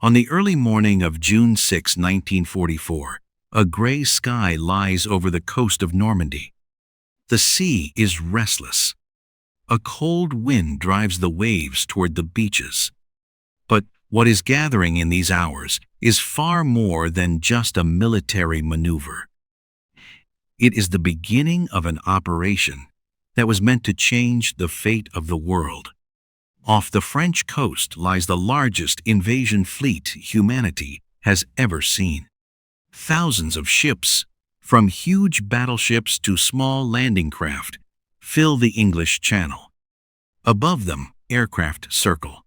On the early morning of June 6, 1944, a gray sky lies over the coast of Normandy. The sea is restless. A cold wind drives the waves toward the beaches. But what is gathering in these hours is far more than just a military maneuver. It is the beginning of an operation that was meant to change the fate of the world. Off the French coast lies the largest invasion fleet humanity has ever seen. Thousands of ships, from huge battleships to small landing craft, fill the English Channel. Above them, aircraft circle.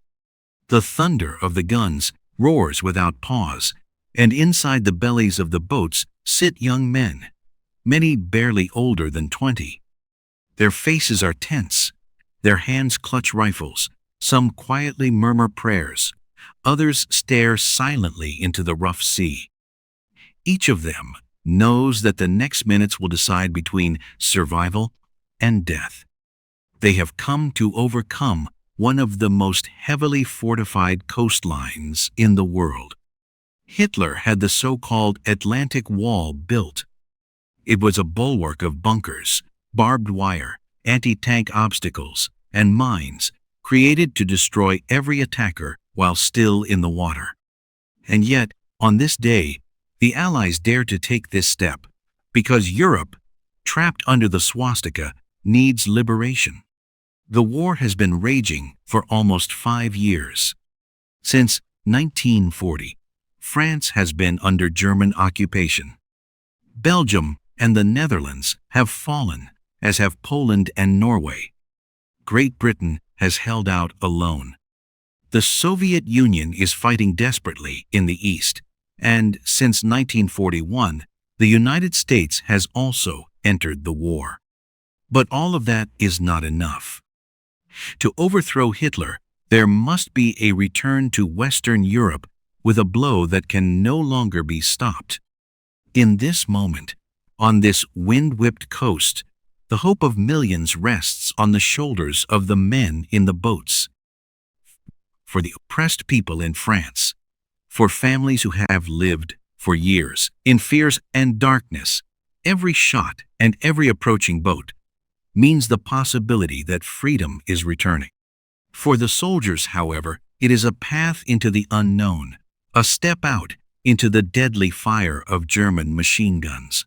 The thunder of the guns roars without pause, and inside the bellies of the boats sit young men, many barely older than 20. Their faces are tense, their hands clutch rifles, some quietly murmur prayers, others stare silently into the rough sea. Each of them knows that the next minutes will decide between survival and death. They have come to overcome one of the most heavily fortified coastlines in the world. Hitler had the so-called Atlantic Wall built. It was a bulwark of bunkers, barbed wire, anti-tank obstacles, and mines created to destroy every attacker while still in the water. And yet, on this day, the Allies dare to take this step because Europe, trapped under the swastika, needs liberation. The war has been raging for almost 5 years. Since 1940, France has been under German occupation. Belgium and the Netherlands have fallen, as have Poland and Norway. Great Britain has held out alone. The Soviet Union is fighting desperately in the East, and since 1941, the United States has also entered the war. But all of that is not enough. To overthrow Hitler, there must be a return to Western Europe with a blow that can no longer be stopped. In this moment, on this wind-whipped coast, the hope of millions rests on the shoulders of the men in the boats. For the oppressed people in France, for families who have lived for years in fears and darkness, every shot and every approaching boat means the possibility that freedom is returning. For the soldiers, however, it is a path into the unknown, a step out into the deadly fire of German machine guns.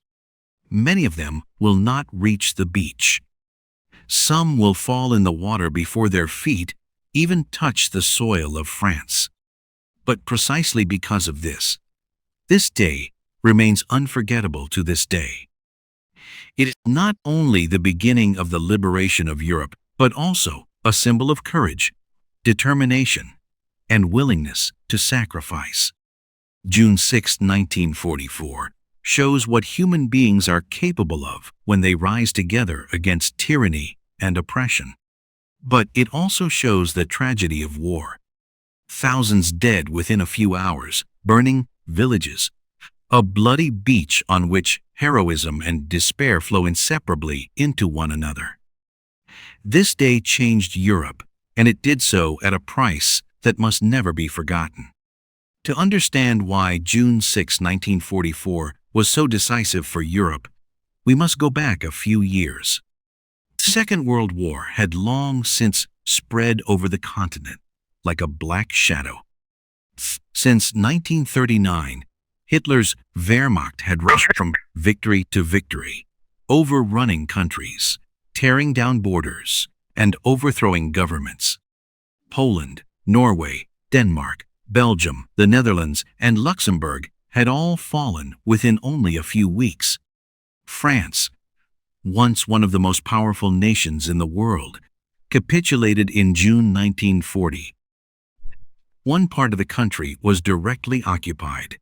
Many of them will not reach the beach. Some will fall in the water before their feet even touch the soil of France. But precisely because of this day remains unforgettable to this day. It is not only the beginning of the liberation of Europe, but also a symbol of courage, determination, and willingness to sacrifice. June 6, 1944, shows what human beings are capable of when they rise together against tyranny and oppression. But it also shows the tragedy of war. Thousands dead within a few hours, burning villages, a bloody beach on which heroism and despair flow inseparably into one another. This day changed Europe, and it did so at a price that must never be forgotten. To understand why June 6, 1944 was so decisive for Europe, we must go back a few years. The Second World War had long since spread over the continent like a black shadow. Since 1939, Hitler's Wehrmacht had rushed from victory to victory, overrunning countries, tearing down borders, and overthrowing governments. Poland, Norway, Denmark, Belgium, the Netherlands, and Luxembourg had all fallen within only a few weeks. France, once one of the most powerful nations in the world, capitulated in June 1940. One part of the country was directly occupied.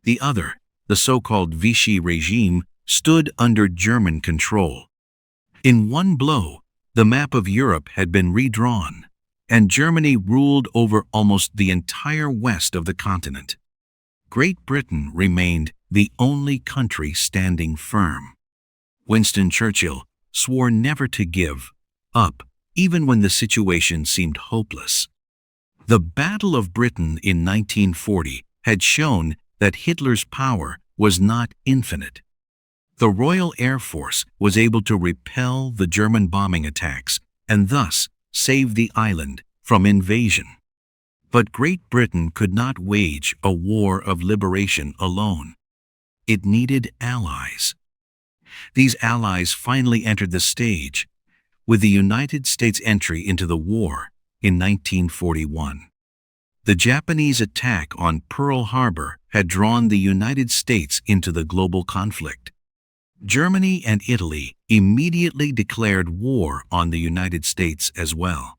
The other, the so-called Vichy regime, stood under German control. In one blow, the map of Europe had been redrawn, and Germany ruled over almost the entire west of the continent. Great Britain remained the only country standing firm. Winston Churchill swore never to give up, even when the situation seemed hopeless. The Battle of Britain in 1940 had shown that Hitler's power was not infinite. The Royal Air Force was able to repel the German bombing attacks and thus save the island from invasion. But Great Britain could not wage a war of liberation alone. It needed allies. These allies finally entered the stage, with the United States' entry into the war in 1941. The Japanese attack on Pearl Harbor had drawn the United States into the global conflict. Germany and Italy immediately declared war on the United States as well.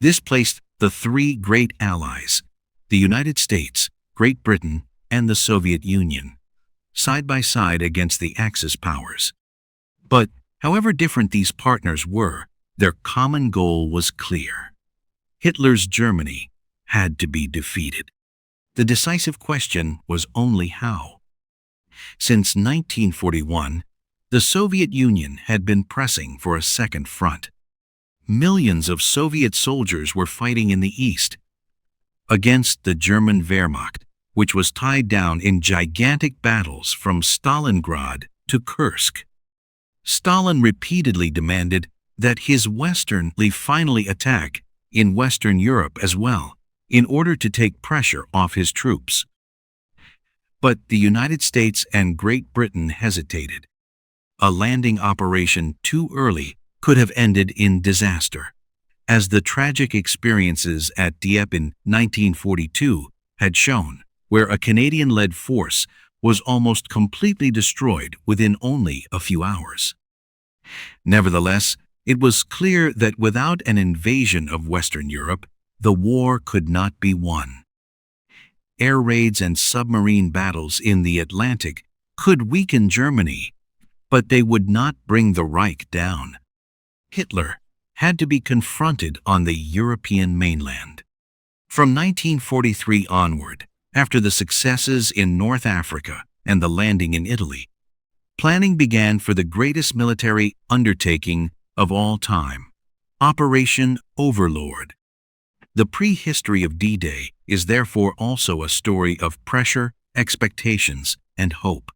This placed the three great allies, the United States, Great Britain, and the Soviet Union, side by side against the Axis powers. But however different these partners were, their common goal was clear. Hitler's Germany had to be defeated. The decisive question was only how. Since 1941, the Soviet Union had been pressing for a second front. Millions of Soviet soldiers were fighting in the east against the German Wehrmacht, which was tied down in gigantic battles from Stalingrad to Kursk. Stalin repeatedly demanded that his Western League finally attack in Western Europe as well, in order to take pressure off his troops. But the United States and Great Britain hesitated. A landing operation too early could have ended in disaster, as the tragic experiences at Dieppe in 1942 had shown, where a Canadian-led force was almost completely destroyed within only a few hours. Nevertheless, it was clear that without an invasion of Western Europe, the war could not be won. Air raids and submarine battles in the Atlantic could weaken Germany, but they would not bring the Reich down. Hitler had to be confronted on the European mainland. From 1943 onward, after the successes in North Africa and the landing in Italy, planning began for the greatest military undertaking of all time, Operation Overlord. The prehistory of D-Day is therefore also a story of pressure, expectations, and hope.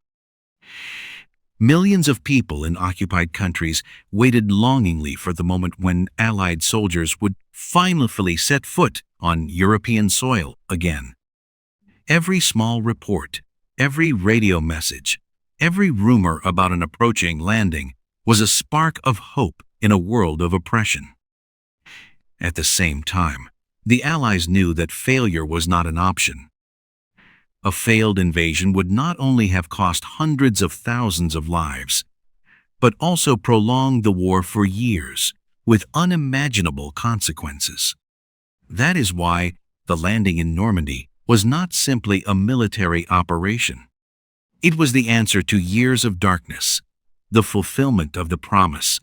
Millions of people in occupied countries waited longingly for the moment when Allied soldiers would finally set foot on European soil again. Every small report, every radio message, every rumor about an approaching landing was a spark of hope in a world of oppression. At the same time, the Allies knew that failure was not an option. A failed invasion would not only have cost hundreds of thousands of lives, but also prolonged the war for years, with unimaginable consequences. That is why the landing in Normandy was not simply a military operation. It was the answer to years of darkness, the fulfillment of the promise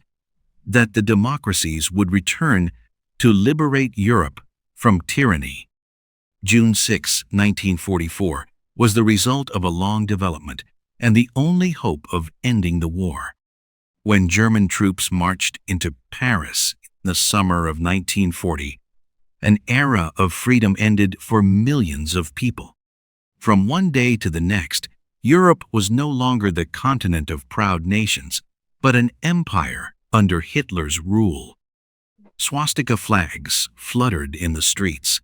that the democracies would return to liberate Europe from tyranny. June 6, 1944, was the result of a long development and the only hope of ending the war. When German troops marched into Paris in the summer of 1940, an era of freedom ended for millions of people. From one day to the next, Europe was no longer the continent of proud nations, but an empire under Hitler's rule. Swastika flags fluttered in the streets.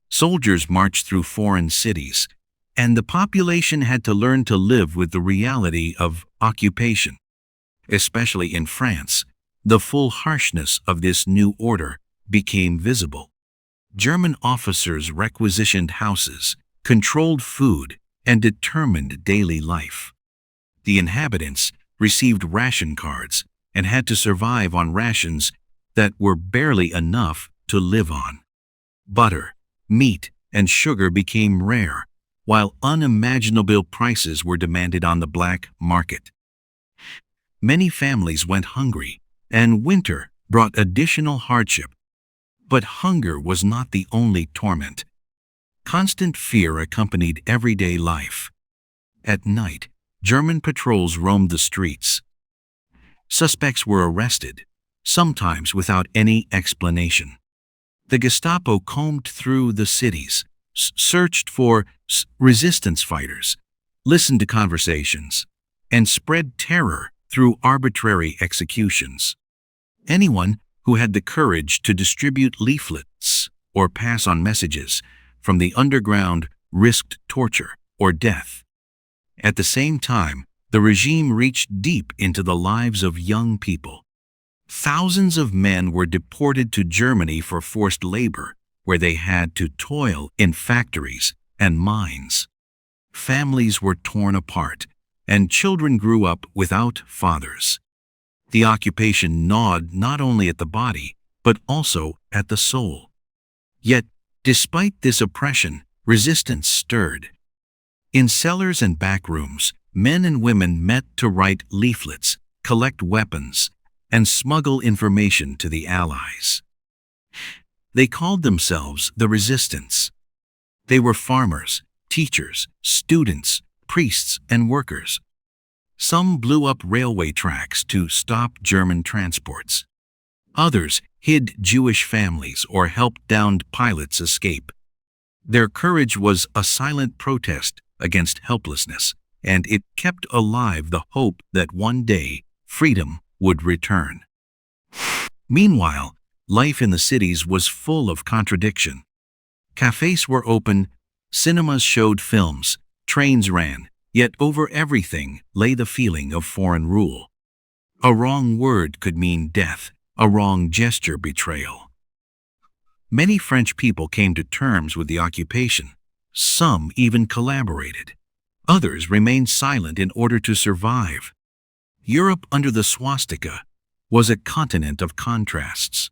Soldiers marched through foreign cities, and the population had to learn to live with the reality of occupation. Especially in France, the full harshness of this new order became visible. German officers requisitioned houses, controlled food, and determined daily life. The inhabitants received ration cards and had to survive on rations that were barely enough to live on. Butter, meat, and sugar became rare, while unimaginable prices were demanded on the black market. Many families went hungry, and winter brought additional hardship. But hunger was not the only torment. Constant fear accompanied everyday life. At night, German patrols roamed the streets. Suspects were arrested, sometimes without any explanation. the Gestapo combed through the cities, searched for resistance fighters, listened to conversations, and spread terror through arbitrary executions. Anyone who had the courage to distribute leaflets or pass on messages from the underground risked torture or death. At the same time, the regime reached deep into the lives of young people. Thousands of men were deported to Germany for forced labor, where they had to toil in factories and mines. Families were torn apart, and children grew up without fathers. The occupation gnawed not only at the body, but also at the soul. Yet, despite this oppression, resistance stirred. In cellars and back rooms, men and women met to write leaflets, collect weapons, and smuggle information to the Allies. They called themselves the Resistance. They were farmers, teachers, students, priests, and workers. Some blew up railway tracks to stop German transports. Others hid Jewish families or helped downed pilots escape. Their courage was a silent protest against helplessness, and it kept alive the hope that one day freedom would return. Meanwhile, life in the cities was full of contradiction. Cafes were open, cinemas showed films, trains ran, yet over everything lay the feeling of foreign rule. A wrong word could mean death, a wrong gesture betrayal. Many French people came to terms with the occupation. Some even collaborated. Others remained silent in order to survive. Europe under the swastika was a continent of contrasts.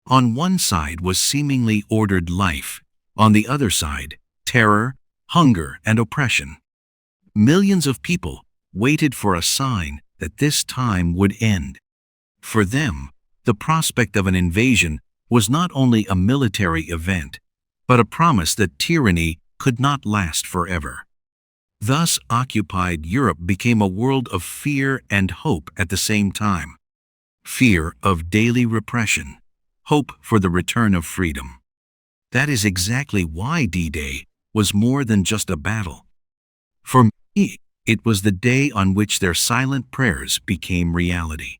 On one side was seemingly ordered life, on the other side, terror, hunger, and oppression. Millions of people waited for a sign that this time would end. For them, the prospect of an invasion was not only a military event, but a promise that tyranny could not last forever. Thus, occupied Europe became a world of fear and hope at the same time. Fear of daily repression, hope for the return of freedom. That is exactly why D-Day was more than just a battle. For me, it was the day on which their silent prayers became reality.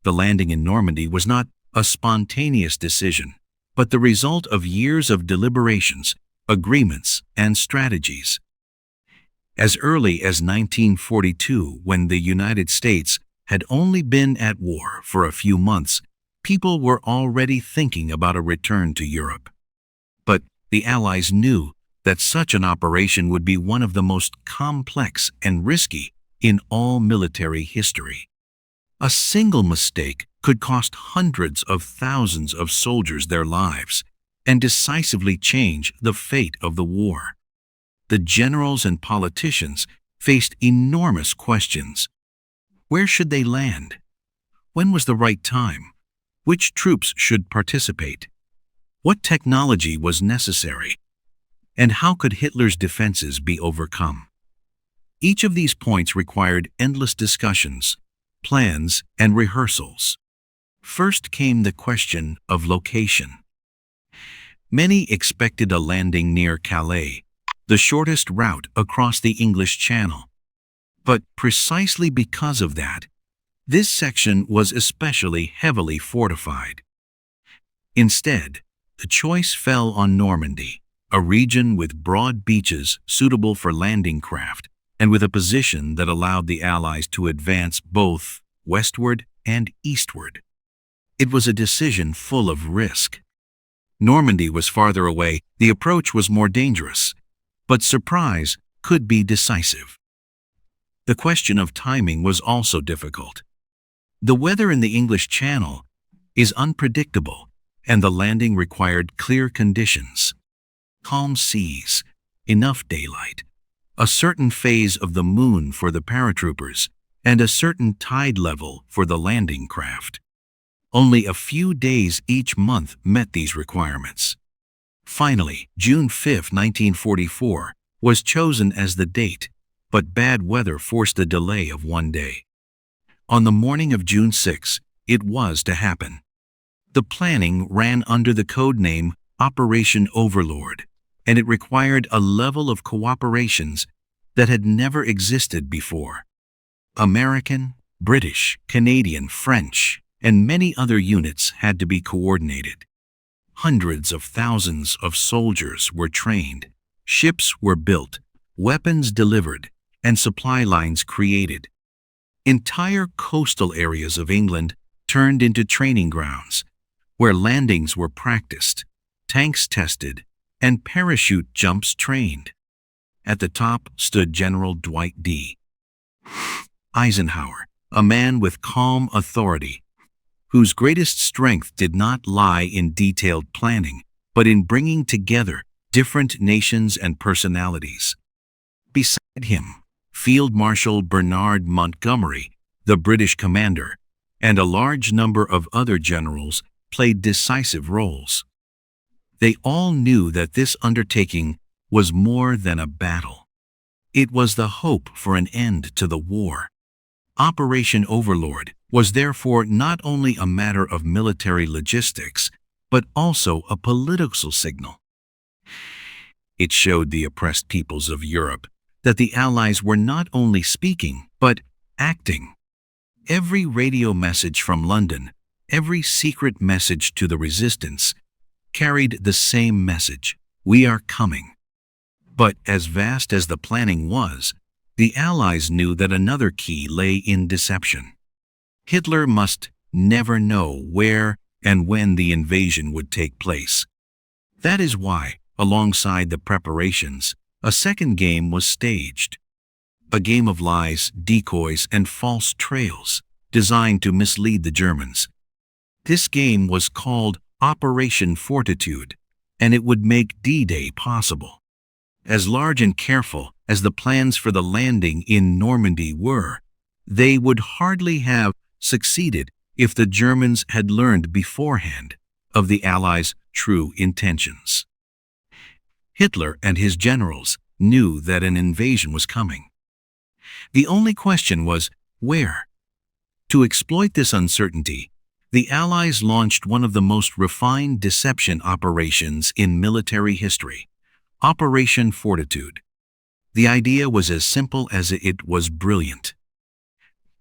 The landing in Normandy was not a spontaneous decision, but the result of years of deliberations, agreements, and strategies. As early as 1942, when the United States had only been at war for a few months, people were already thinking about a return to Europe. But the Allies knew that such an operation would be one of the most complex and risky in all military history. A single mistake could cost hundreds of thousands of soldiers their lives and decisively change the fate of the war. The generals and politicians faced enormous questions. Where should they land? When was the right time? Which troops should participate? What technology was necessary? And how could Hitler's defenses be overcome? Each of these points required endless discussions, plans, and rehearsals. First came the question of location. Many expected a landing near Calais, the shortest route across the English Channel. But precisely because of that, this section was especially heavily fortified. Instead, the choice fell on Normandy, a region with broad beaches suitable for landing craft and with a position that allowed the Allies to advance both westward and eastward. It was a decision full of risk. Normandy was farther away, the approach was more dangerous, but surprise could be decisive. The question of timing was also difficult. The weather in the English Channel is unpredictable, and the landing required clear conditions. Calm seas, enough daylight, a certain phase of the moon for the paratroopers, and a certain tide level for the landing craft. Only a few days each month met these requirements. Finally, June 5, 1944, was chosen as the date, but bad weather forced a delay of one day. On the morning of June 6, it was to happen. The planning ran under the code name Operation Overlord, and it required a level of cooperations that had never existed before. American, British, Canadian, French, and many other units had to be coordinated. Hundreds of thousands of soldiers were trained, ships were built, weapons delivered, and supply lines created. Entire coastal areas of England turned into training grounds, where landings were practiced, tanks tested, and parachute jumps trained. At the top stood General Dwight D. Eisenhower, a man with calm authority, whose greatest strength did not lie in detailed planning, but in bringing together different nations and personalities. Beside him, Field Marshal Bernard Montgomery, the British commander, and a large number of other generals played decisive roles. They all knew that this undertaking was more than a battle. It was the hope for an end to the war. Operation Overlord was therefore not only a matter of military logistics, but also a political signal. It showed the oppressed peoples of Europe that the Allies were not only speaking, but acting. Every radio message from London, every secret message to the resistance, carried the same message: we are coming. But as vast as the planning was, the Allies knew that another key lay in deception. Hitler must never know where and when the invasion would take place. That is why, alongside the preparations, a second game was staged. A game of lies, decoys, and false trails, designed to mislead the Germans. This game was called Operation Fortitude, and it would make D-Day possible. As large and careful as the plans for the landing in Normandy were, they would hardly have succeeded if the Germans had learned beforehand of the Allies' true intentions. Hitler and his generals knew that an invasion was coming. The only question was, where? To exploit this uncertainty, the Allies launched one of the most refined deception operations in military history, Operation Fortitude. The idea was as simple as it was brilliant.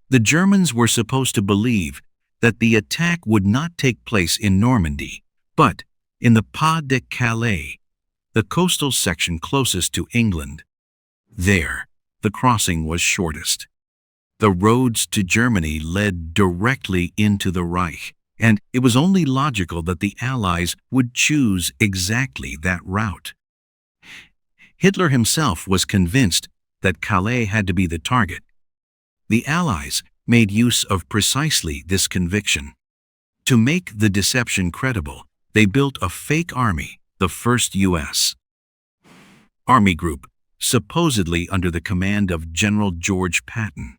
The Germans were supposed to believe that the attack would not take place in Normandy, but in the Pas de Calais, the coastal section closest to England. There, the crossing was shortest. The roads to Germany led directly into the Reich, and it was only logical that the Allies would choose exactly that route. Hitler himself was convinced that Calais had to be the target. The Allies made use of precisely this conviction. To make the deception credible, they built a fake army, the 1st U.S. Army Group, supposedly under the command of General George Patton.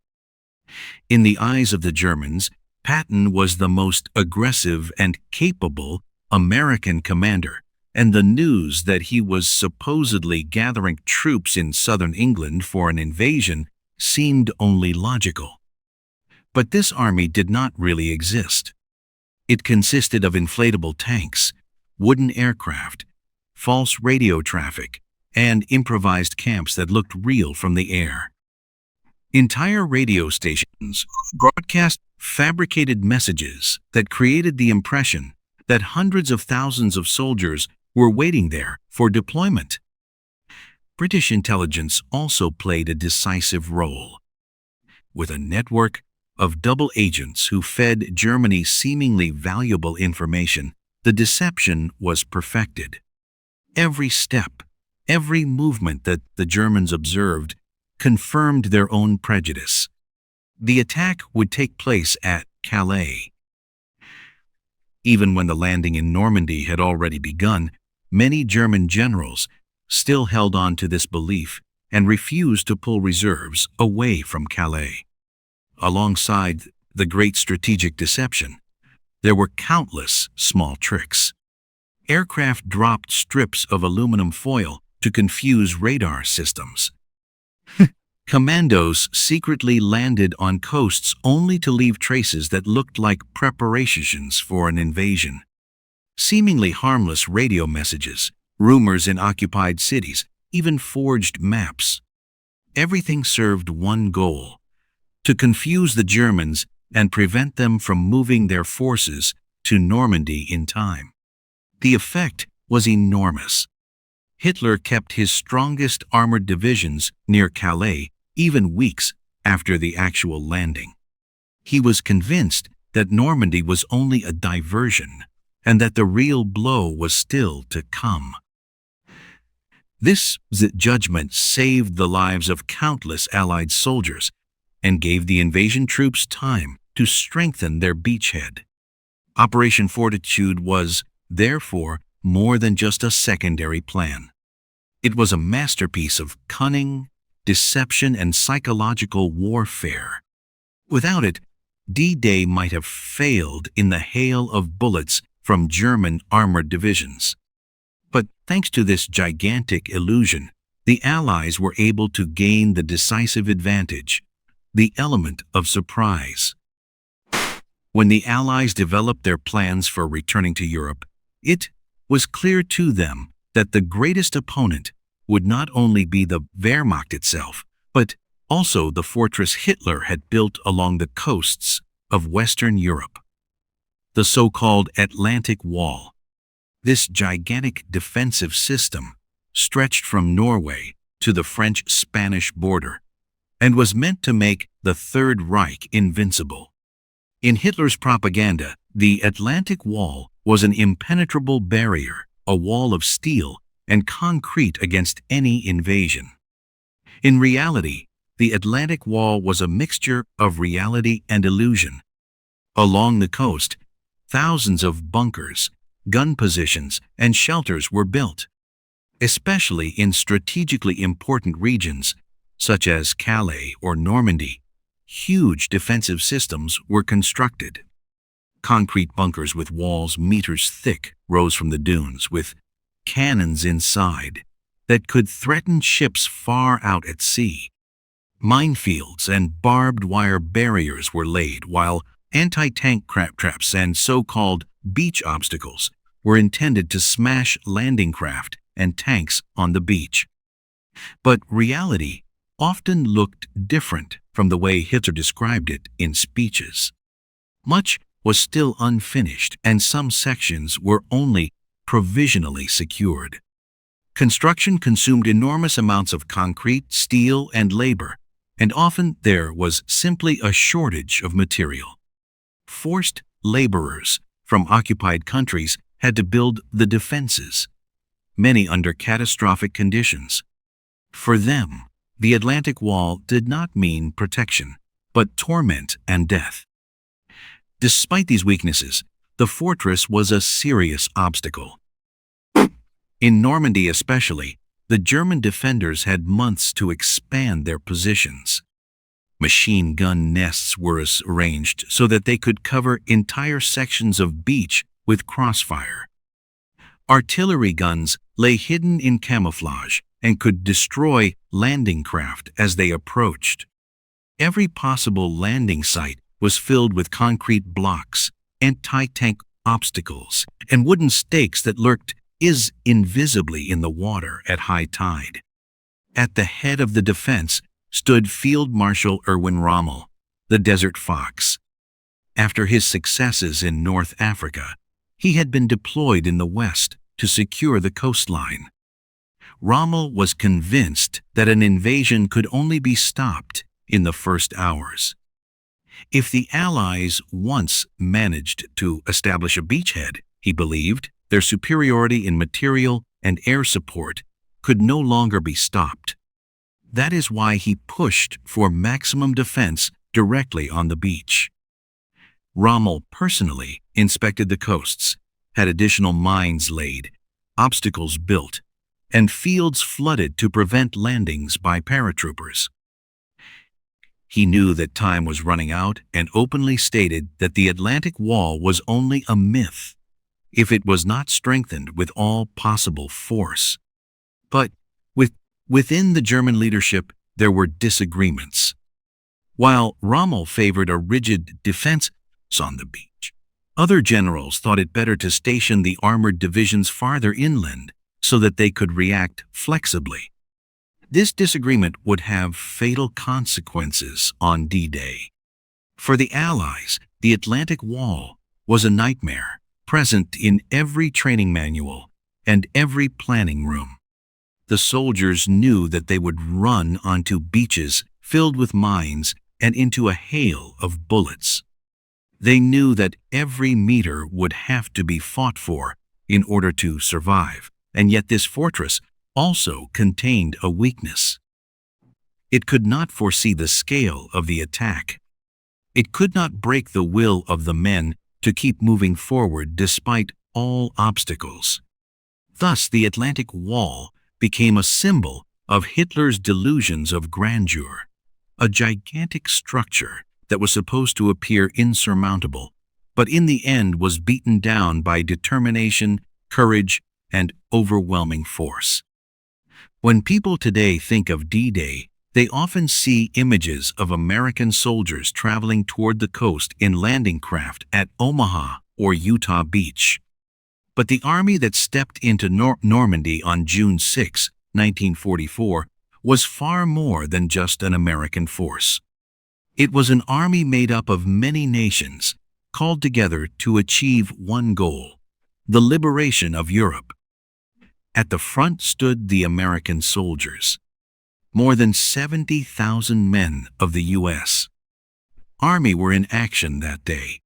In the eyes of the Germans, Patton was the most aggressive and capable American commander, and the news that he was supposedly gathering troops in southern England for an invasion seemed only logical. But this army did not really exist. It consisted of inflatable tanks, wooden aircraft, false radio traffic, and improvised camps that looked real from the air. Entire radio stations broadcast fabricated messages that created the impression that hundreds of thousands of soldiers were waiting there for deployment. British intelligence also played a decisive role. With a network of double agents who fed Germany seemingly valuable information, the deception was perfected. Every step, every movement that the Germans observed confirmed their own prejudice. The attack would take place at Calais. Even when the landing in Normandy had already begun, many German generals still held on to this belief and refused to pull reserves away from Calais. Alongside the great strategic deception, there were countless small tricks. Aircraft dropped strips of aluminum foil to confuse radar systems. Commandos secretly landed on coasts only to leave traces that looked like preparations for an invasion. Seemingly harmless radio messages, rumors in occupied cities, even forged maps. Everything served one goal: to confuse the Germans and prevent them from moving their forces to Normandy in time. The effect was enormous. Hitler kept his strongest armored divisions near Calais even weeks after the actual landing. He was convinced that Normandy was only a diversion and that the real blow was still to come. This judgment saved the lives of countless Allied soldiers and gave the invasion troops time to strengthen their beachhead. Operation Fortitude was, therefore, more than just a secondary plan. It was a masterpiece of cunning, deception, and psychological warfare. Without it, D-Day might have failed in the hail of bullets from German armored divisions. But thanks to this gigantic illusion, the Allies were able to gain the decisive advantage, the element of surprise. When the Allies developed their plans for returning to Europe, it was clear to them that the greatest opponent would not only be the Wehrmacht itself, but also the fortress Hitler had built along the coasts of Western Europe. The so-called Atlantic Wall. This gigantic defensive system stretched from Norway to the French-Spanish border and was meant to make the Third Reich invincible. In Hitler's propaganda, the Atlantic Wall was an impenetrable barrier, a wall of steel and concrete against any invasion. In reality, the Atlantic Wall was a mixture of reality and illusion. Along the coast, thousands of bunkers, gun positions, and shelters were built, especially in strategically important regions such as Calais or Normandy. Huge defensive systems were constructed. Concrete bunkers with walls meters thick rose from the dunes, with cannons inside that could threaten ships far out at sea. Minefields and barbed wire barriers were laid, while anti-tank traps and so-called beach obstacles were intended to smash landing craft and tanks on the beach. But reality often looked different from the way Hitler described it in speeches. Much was still unfinished, and some sections were only provisionally secured. Construction consumed enormous amounts of concrete, steel, and labor, and often there was simply a shortage of material. Forced laborers from occupied countries had to build the defenses, many under catastrophic conditions. For them, the Atlantic Wall did not mean protection, but torment and death. Despite these weaknesses, the fortress was a serious obstacle. In Normandy especially, the German defenders had months to expand their positions. Machine gun nests were arranged so that they could cover entire sections of beach with crossfire. Artillery guns lay hidden in camouflage and could destroy landing craft as they approached. Every possible landing site was filled with concrete blocks, anti-tank obstacles, and wooden stakes that lurked invisibly in the water at high tide. At the head of the defense stood Field Marshal Erwin Rommel, the Desert Fox. After his successes in North Africa, he had been deployed in the West to secure the coastline. Rommel was convinced that an invasion could only be stopped in the first hours. If the Allies once managed to establish a beachhead, he believed, their superiority in material and air support could no longer be stopped. That is why he pushed for maximum defense directly on the beach. Rommel personally inspected the coasts, had additional mines laid, obstacles built, and fields flooded to prevent landings by paratroopers. He knew that time was running out and openly stated that the Atlantic Wall was only a myth if it was not strengthened with all possible force. But within the German leadership, there were disagreements. While Rommel favored a rigid defense on the beach, Other generals thought it better to station the armored divisions farther inland so that they could react flexibly. This disagreement would have fatal consequences on D-Day. For the Allies, the Atlantic Wall was a nightmare, present in every training manual and every planning room. The soldiers knew that they would run onto beaches filled with mines and into a hail of bullets. They knew that every meter would have to be fought for in order to survive, and yet this fortress also contained a weakness. It could not foresee the scale of the attack. It could not break the will of the men to keep moving forward despite all obstacles. Thus, the Atlantic Wall became a symbol of Hitler's delusions of grandeur, a gigantic structure that was supposed to appear insurmountable, but in the end was beaten down by determination, courage, and overwhelming force. When people today think of D-Day, they often see images of American soldiers traveling toward the coast in landing craft at Omaha or Utah Beach. But the army that stepped into Normandy on June 6, 1944, was far more than just an American force. It was an army made up of many nations, called together to achieve one goal: the liberation of Europe. At the front stood the American soldiers, more than 70,000 men of the U.S. Army were in action that day.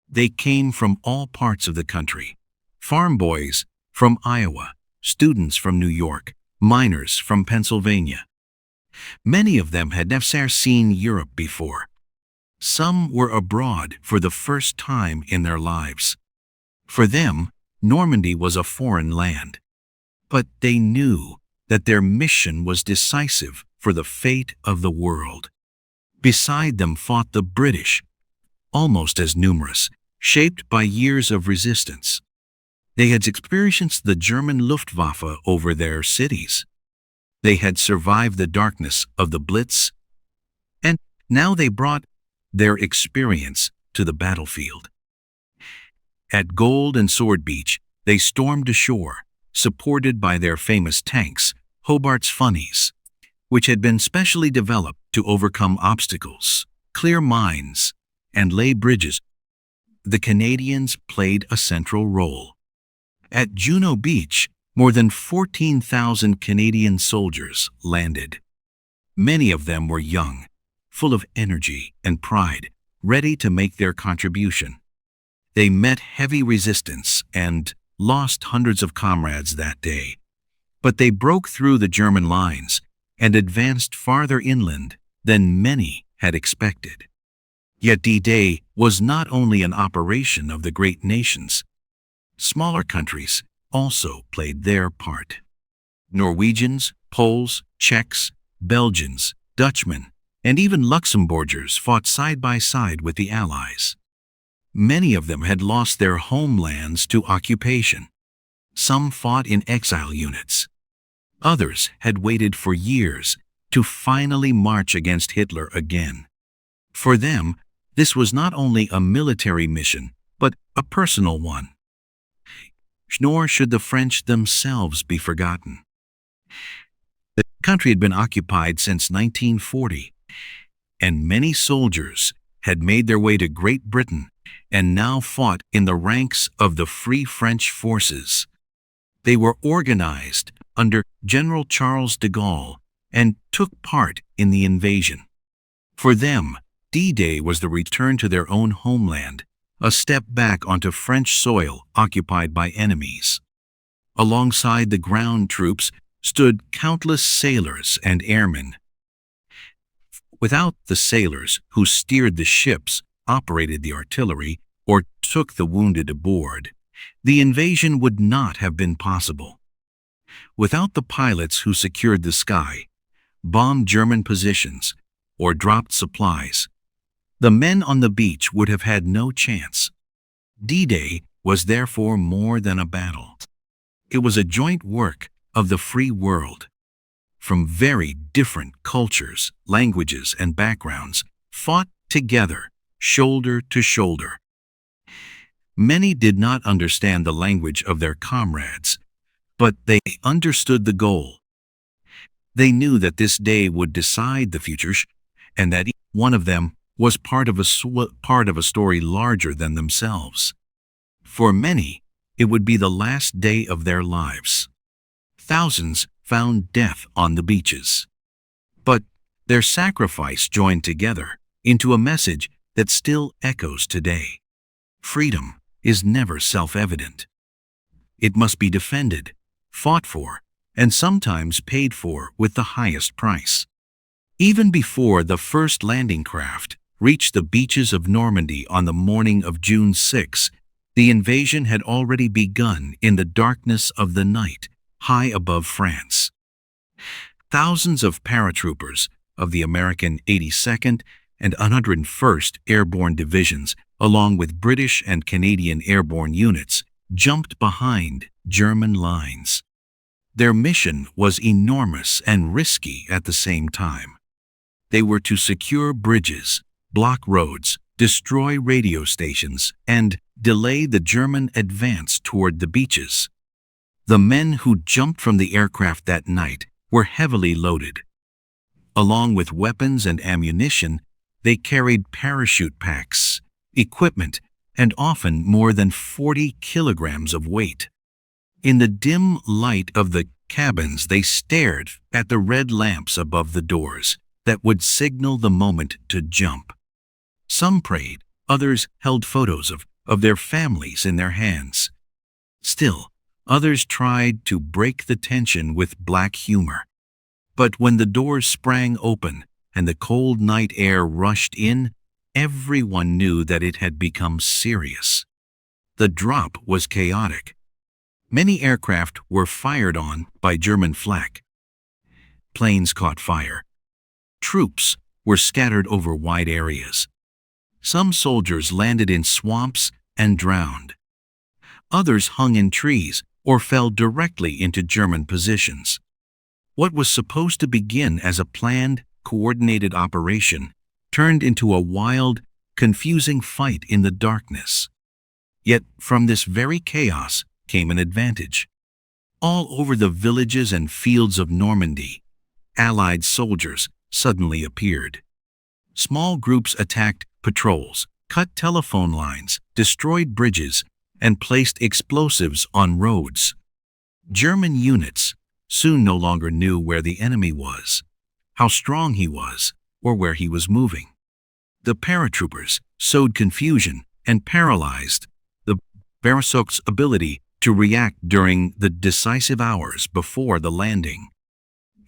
They came from all parts of the country: farm boys from Iowa, students from New York, miners from Pennsylvania. Many of them had never seen Europe before. Some were abroad for the first time in their lives. For them, Normandy was a foreign land. But they knew that their mission was decisive for the fate of the world. Beside them fought the British, almost as numerous, shaped by years of resistance. They had experienced the German Luftwaffe over their cities. They had survived the darkness of the Blitz, and now they brought their experience to the battlefield. At Gold and Sword Beach, they stormed ashore, supported by their famous tanks, Hobart's Funnies, which had been specially developed to overcome obstacles, clear mines, and lay bridges. The Canadians played a central role. At Juno Beach, more than 14,000 Canadian soldiers landed. Many of them were young, full of energy and pride, ready to make their contribution. They met heavy resistance and lost hundreds of comrades that day, but they broke through the German lines and advanced farther inland than many had expected. Yet D-Day was not only an operation of the great nations. Smaller countries also played their part. Norwegians, Poles, Czechs, Belgians, Dutchmen, and even Luxembourgers fought side by side with the Allies. Many of them had lost their homelands to occupation. Some fought in exile units. Others had waited for years to finally march against Hitler again. For them, this was not only a military mission, but a personal one. Nor should the French themselves be forgotten. The country had been occupied since 1940, and many soldiers had made their way to Great Britain and now fought in the ranks of the Free French forces. They were organized under General Charles de Gaulle and took part in the invasion. For them, D-Day was the return to their own homeland, a step back onto French soil occupied by enemies. Alongside the ground troops stood countless sailors and airmen. Without the sailors who steered the ships, operated the artillery, or took the wounded aboard, the invasion would not have been possible. Without the pilots who secured the sky, bombed German positions, or dropped supplies, the men on the beach would have had no chance. D-Day was therefore more than a battle. It was a joint work of the free world. From very different cultures, languages, and backgrounds, fought together, shoulder to shoulder. Many did not understand the language of their comrades, but they understood the goal. They knew that this day would decide the futures, and that each one of them was part of a story larger than themselves. For many, it would be the last day of their lives. Thousands found death on the beaches. But their sacrifice joined together into a message that still echoes today. Freedom is never self-evident. It must be defended, fought for, and sometimes paid for with the highest price. Even before the first landing craft reached the beaches of Normandy on the morning of June 6, the invasion had already begun in the darkness of the night, high above France. Thousands of paratroopers of the American 82nd and 101st Airborne Divisions, along with British and Canadian airborne units, jumped behind German lines. Their mission was enormous and risky at the same time. They were to secure bridges, block roads, destroy radio stations, and delay the German advance toward the beaches. The men who jumped from the aircraft that night were heavily loaded. Along with weapons and ammunition, they carried parachute packs, equipment, and often more than 40 kilograms of weight. In the dim light of the cabins, they stared at the red lamps above the doors that would signal the moment to jump. Some prayed, others held photos of their families in their hands. Still, others tried to break the tension with black humor. But when the doors sprang open and the cold night air rushed in, everyone knew that it had become serious. The drop was chaotic. Many aircraft were fired on by German flak. Planes caught fire. Troops were scattered over wide areas. Some soldiers landed in swamps and drowned. Others hung in trees or fell directly into German positions. What was supposed to begin as a planned, coordinated operation turned into a wild, confusing fight in the darkness. Yet from this very chaos came an advantage. All over the villages and fields of Normandy, Allied soldiers suddenly appeared. Small groups attacked patrols, cut telephone lines, destroyed bridges, and placed explosives on roads. German units soon no longer knew where the enemy was, how strong he was, or where he was moving. The paratroopers sowed confusion and paralyzed the Barasok's ability to react during the decisive hours before the landing.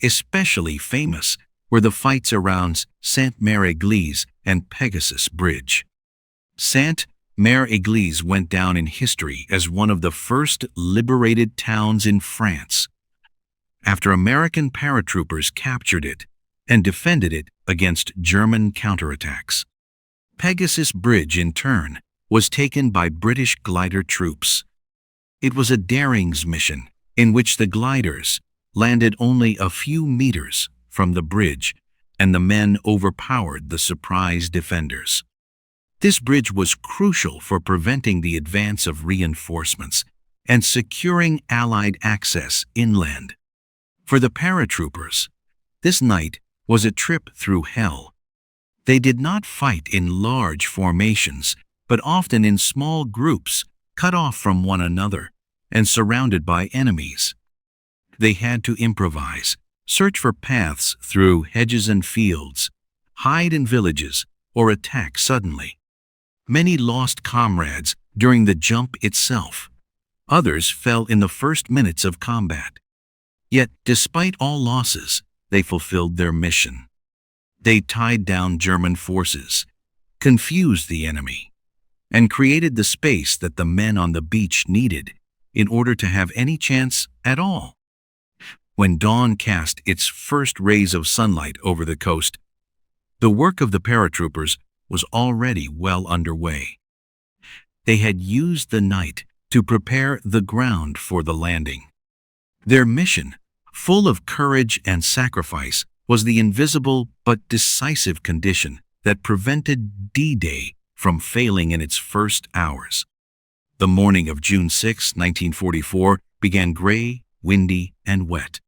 Especially famous were the fights around Sainte-Mère-Église and Pegasus Bridge. Sainte-Mère-Église went down in history as one of the first liberated towns in France, after American paratroopers captured it and defended it against German counterattacks. Pegasus Bridge, in turn, was taken by British glider troops. It was a daring mission in which the gliders landed only a few meters from the bridge, and the men overpowered the surprise defenders. This bridge was crucial for preventing the advance of reinforcements and securing Allied access inland. For the paratroopers, this night was a trip through hell. They did not fight in large formations, but often in small groups, cut off from one another and surrounded by enemies. They had to improvise, search for paths through hedges and fields, hide in villages, or attack suddenly. Many lost comrades during the jump itself. Others fell in the first minutes of combat. Yet, despite all losses, they fulfilled their mission. They tied down German forces, confused the enemy, and created the space that the men on the beach needed in order to have any chance at all. When dawn cast its first rays of sunlight over the coast, the work of the paratroopers was already well underway. They had used the night to prepare the ground for the landing. Their mission, full of courage and sacrifice, was the invisible but decisive condition that prevented D-Day from failing in its first hours. The morning of June 6, 1944, began gray, windy, and wet.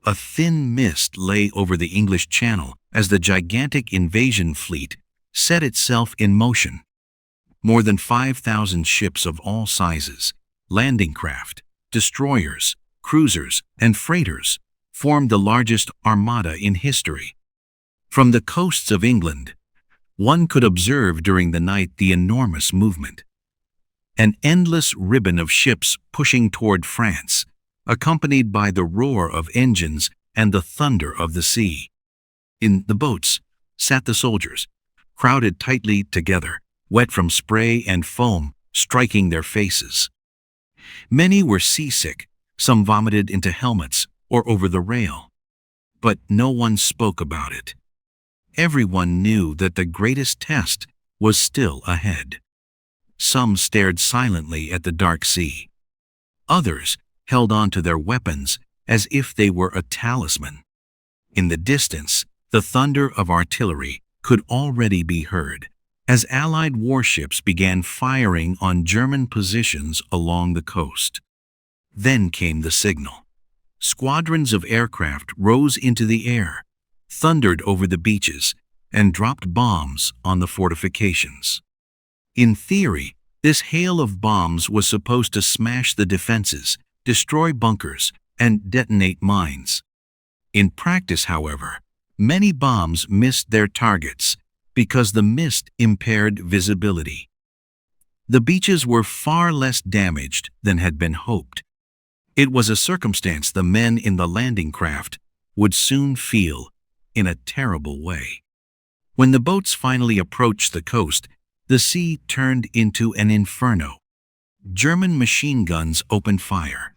A thin mist lay over the English Channel as the gigantic invasion fleet set itself in motion. More than 5,000 ships of all sizes, landing craft, destroyers, cruisers, and freighters formed the largest armada in history. From the coasts of England, one could observe during the night the enormous movement. An endless ribbon of ships pushing toward France, accompanied by the roar of engines and the thunder of the sea. In the boats sat the soldiers, crowded tightly together, wet from spray and foam striking their faces. Many were seasick, some vomited into helmets or over the rail. But no one spoke about it. Everyone knew that the greatest test was still ahead. Some stared silently at the dark sea. Others held on to their weapons as if they were a talisman. In the distance, the thunder of artillery could already be heard as Allied warships began firing on German positions along the coast. Then came the signal. Squadrons of aircraft rose into the air, thundered over the beaches, and dropped bombs on the fortifications. In theory, this hail of bombs was supposed to smash the defenses, destroy bunkers, and detonate mines. In practice, however, many bombs missed their targets because the mist impaired visibility. The beaches were far less damaged than had been hoped. It was a circumstance the men in the landing craft would soon feel in a terrible way. When the boats finally approached the coast, the sea turned into an inferno. German machine guns opened fire.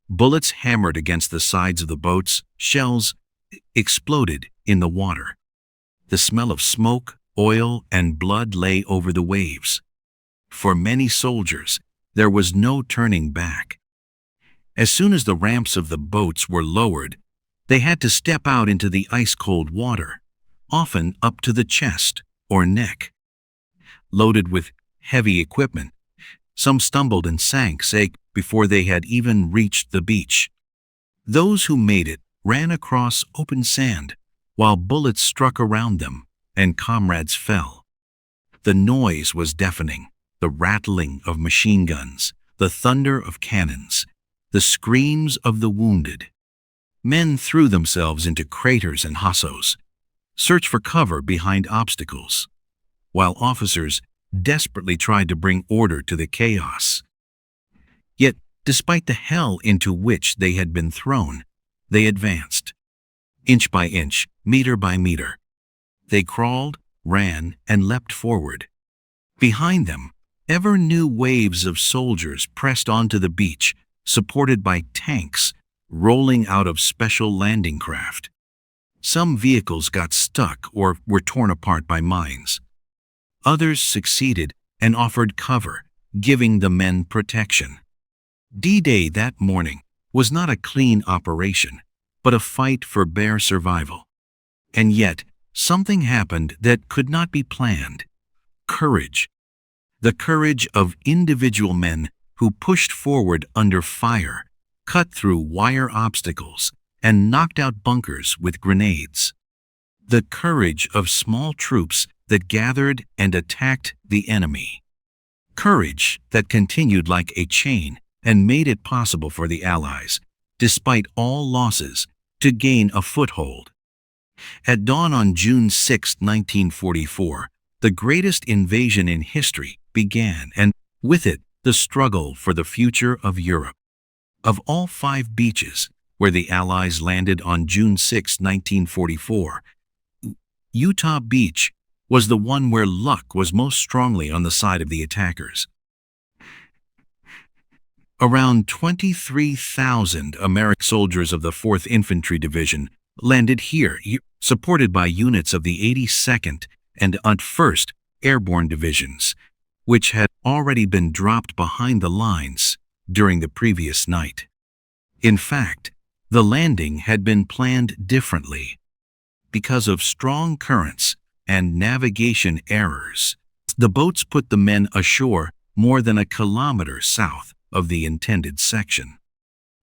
Bullets hammered against the sides of the boats, shells exploded in the water. The smell of smoke, oil, and blood lay over the waves. For many soldiers, there was no turning back. As soon as the ramps of the boats were lowered, they had to step out into the ice-cold water, often up to the chest or neck. Loaded with heavy equipment, some stumbled and sank before they had even reached the beach. Those who made it ran across open sand, while bullets struck around them and comrades fell. The noise was deafening, the rattling of machine guns, the thunder of cannons, the screams of the wounded. Men threw themselves into craters and hassos, searched for cover behind obstacles, while officers desperately tried to bring order to the chaos. Yet, despite the hell into which they had been thrown, they advanced. Inch by inch, meter by meter. They crawled, ran, and leapt forward. Behind them, ever new waves of soldiers pressed onto the beach, supported by tanks rolling out of special landing craft. Some vehicles got stuck or were torn apart by mines. Others succeeded and offered cover, giving the men protection. D-Day that morning was not a clean operation, but a fight for bare survival. And yet, something happened that could not be planned. Courage. The courage of individual men who pushed forward under fire, cut through wire obstacles, and knocked out bunkers with grenades. The courage of small troops that gathered and attacked the enemy. Courage that continued like a chain and made it possible for the Allies, despite all losses, to gain a foothold. At dawn on June 6, 1944, the greatest invasion in history began, and with it, the struggle for the future of Europe. Of all 5 beaches where the Allies landed on June 6, 1944, Utah Beach was the one where luck was most strongly on the side of the attackers. Around 23,000 American soldiers of the 4th Infantry Division landed here, supported by units of the 82nd and 1st Airborne Divisions, which had already been dropped behind the lines during the previous night. In fact, the landing had been planned differently. Because of strong currents and navigation errors, the boats put the men ashore more than a kilometer south of the intended section.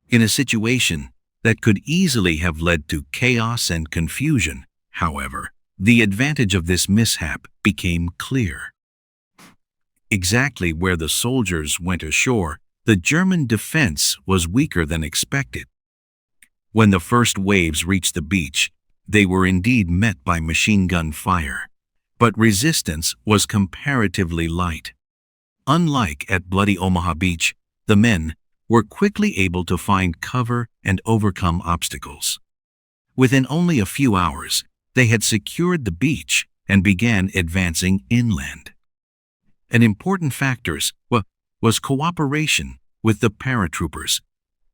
In a situation that could easily have led to chaos and confusion, however, the advantage of this mishap became clear. Exactly where the soldiers went ashore, the German defense was weaker than expected. When the first waves reached the beach, they were indeed met by machine gun fire, but resistance was comparatively light. Unlike at Bloody Omaha Beach, the men were quickly able to find cover and overcome obstacles. Within only a few hours, they had secured the beach and began advancing inland. An important factor was cooperation with the paratroopers,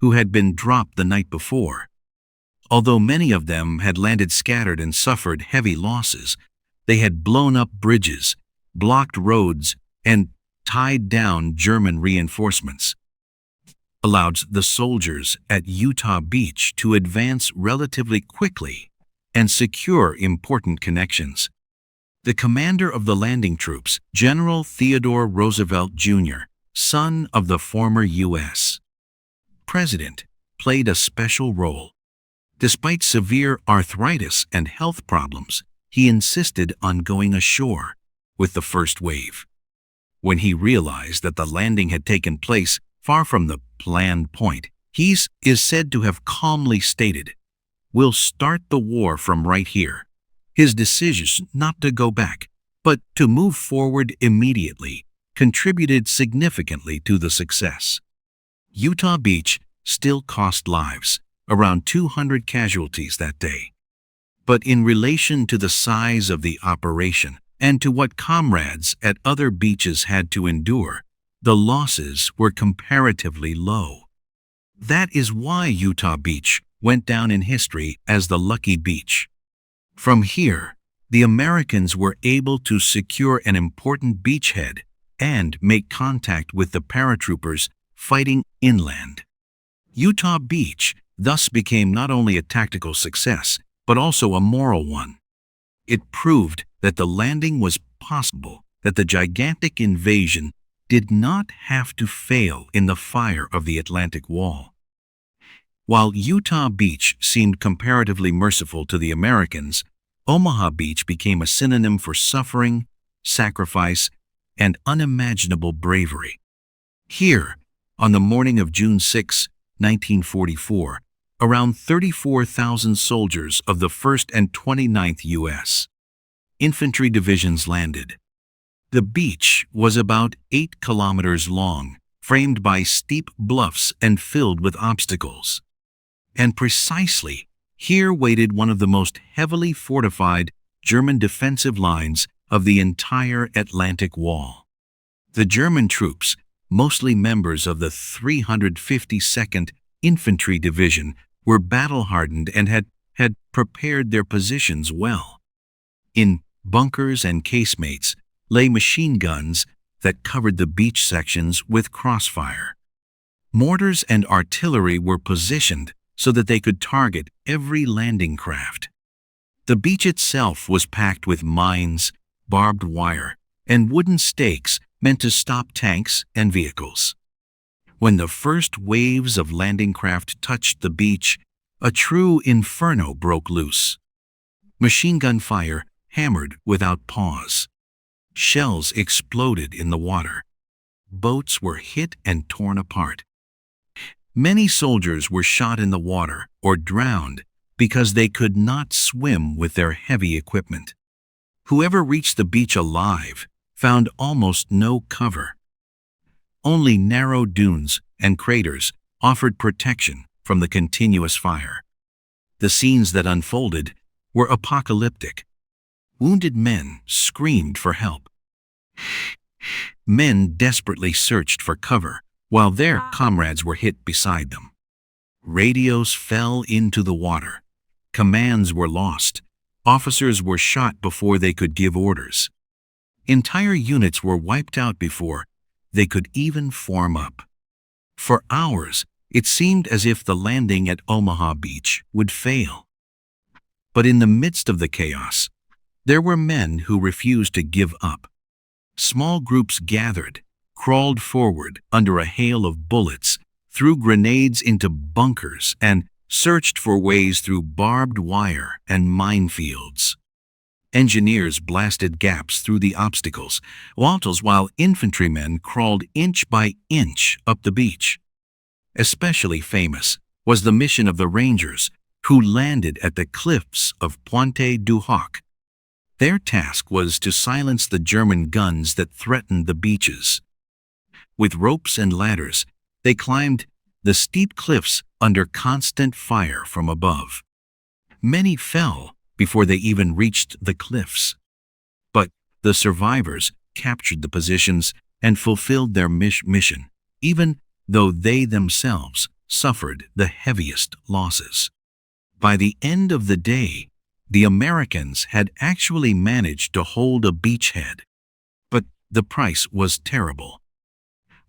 who had been dropped the night before. Although many of them had landed scattered and suffered heavy losses, they had blown up bridges, blocked roads, and tied down German reinforcements, allowed the soldiers at Utah Beach to advance relatively quickly and secure important connections. The commander of the landing troops, General Theodore Roosevelt Jr., son of the former U.S. president, played a special role. Despite severe arthritis and health problems, he insisted on going ashore with the first wave. When he realized that the landing had taken place far from the planned point, he is said to have calmly stated, "We'll start the war from right here." His decision not to go back, but to move forward immediately, contributed significantly to the success. Utah Beach still cost lives, around 200 casualties that day. But in relation to the size of the operation and to what comrades at other beaches had to endure, the losses were comparatively low. That is why Utah Beach went down in history as the Lucky Beach. From here, the Americans were able to secure an important beachhead and make contact with the paratroopers fighting inland. Utah Beach thus became not only a tactical success, but also a moral one. It proved that the landing was possible, that the gigantic invasion did not have to fail in the fire of the Atlantic Wall. While Utah Beach seemed comparatively merciful to the Americans, Omaha Beach became a synonym for suffering, sacrifice, and unimaginable bravery. Here, on the morning of June 6, 1944, around 34,000 soldiers of the 1st and 29th U.S. Infantry Divisions landed. The beach was about 8 kilometers long, framed by steep bluffs and filled with obstacles. And precisely here waited one of the most heavily fortified German defensive lines of the entire Atlantic Wall. The German troops, mostly members of the 352nd Infantry Division, were battle-hardened and had prepared their positions well. In bunkers and casemates lay machine guns that covered the beach sections with crossfire. Mortars and artillery were positioned so that they could target every landing craft. The beach itself was packed with mines, barbed wire, and wooden stakes meant to stop tanks and vehicles. When the first waves of landing craft touched the beach, a true inferno broke loose. Machine gun fire hammered without pause. Shells exploded in the water. Boats were hit and torn apart. Many soldiers were shot in the water or drowned because they could not swim with their heavy equipment. Whoever reached the beach alive found almost no cover. Only narrow dunes and craters offered protection from the continuous fire. The scenes that unfolded were apocalyptic. Wounded men screamed for help. Men desperately searched for cover while their comrades were hit beside them. Radios fell into the water. Commands were lost. Officers were shot before they could give orders. Entire units were wiped out before they could even form up. For hours, it seemed as if the landing at Omaha Beach would fail. But in the midst of the chaos, there were men who refused to give up. Small groups gathered, crawled forward under a hail of bullets, threw grenades into bunkers, and searched for ways through barbed wire and minefields. Engineers blasted gaps through the obstacles, while infantrymen crawled inch by inch up the beach. Especially famous was the mission of the Rangers, who landed at the cliffs of Pointe du Hoc. Their task was to silence the German guns that threatened the beaches. With ropes and ladders, they climbed the steep cliffs under constant fire from above. Many fell before they even reached the cliffs. But the survivors captured the positions and fulfilled their mission, even though they themselves suffered the heaviest losses. By the end of the day, the Americans had actually managed to hold a beachhead. But the price was terrible.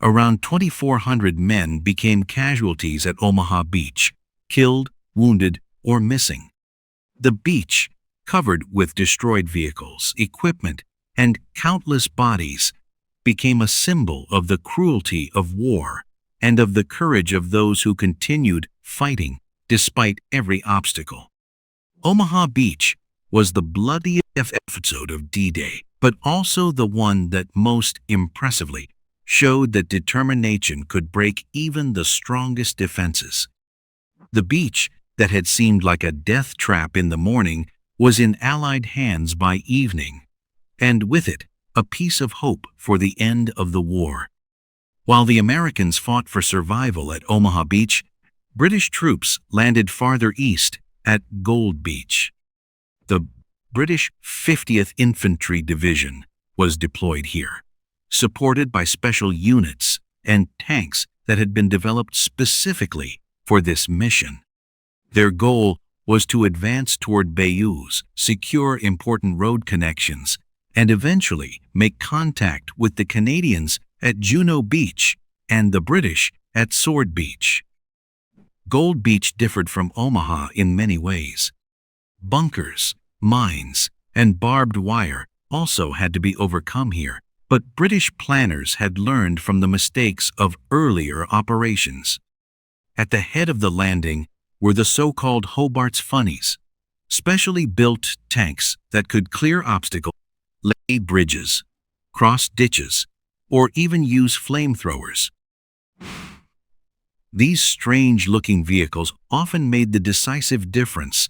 Around 2,400 men became casualties at Omaha Beach, killed, wounded, or missing. The beach, covered with destroyed vehicles, equipment, and countless bodies, became a symbol of the cruelty of war and of the courage of those who continued fighting despite every obstacle. Omaha Beach was the bloodiest episode of D-Day, but also the one that most impressively showed that determination could break even the strongest defenses. The beach that had seemed like a death trap in the morning was in Allied hands by evening, and with it, a piece of hope for the end of the war. While the Americans fought for survival at Omaha Beach, British troops landed farther east at Gold Beach. The British 50th Infantry Division was deployed here, supported by special units and tanks that had been developed specifically for this mission. Their goal was to advance toward Bayous, secure important road connections, and eventually make contact with the Canadians at Juno Beach and the British at Sword Beach. Gold Beach differed from Omaha in many ways. Bunkers, mines, and barbed wire also had to be overcome here, but British planners had learned from the mistakes of earlier operations. At the head of the landing were the so-called Hobart's Funnies, specially built tanks that could clear obstacles, lay bridges, cross ditches, or even use flamethrowers. These strange-looking vehicles often made the decisive difference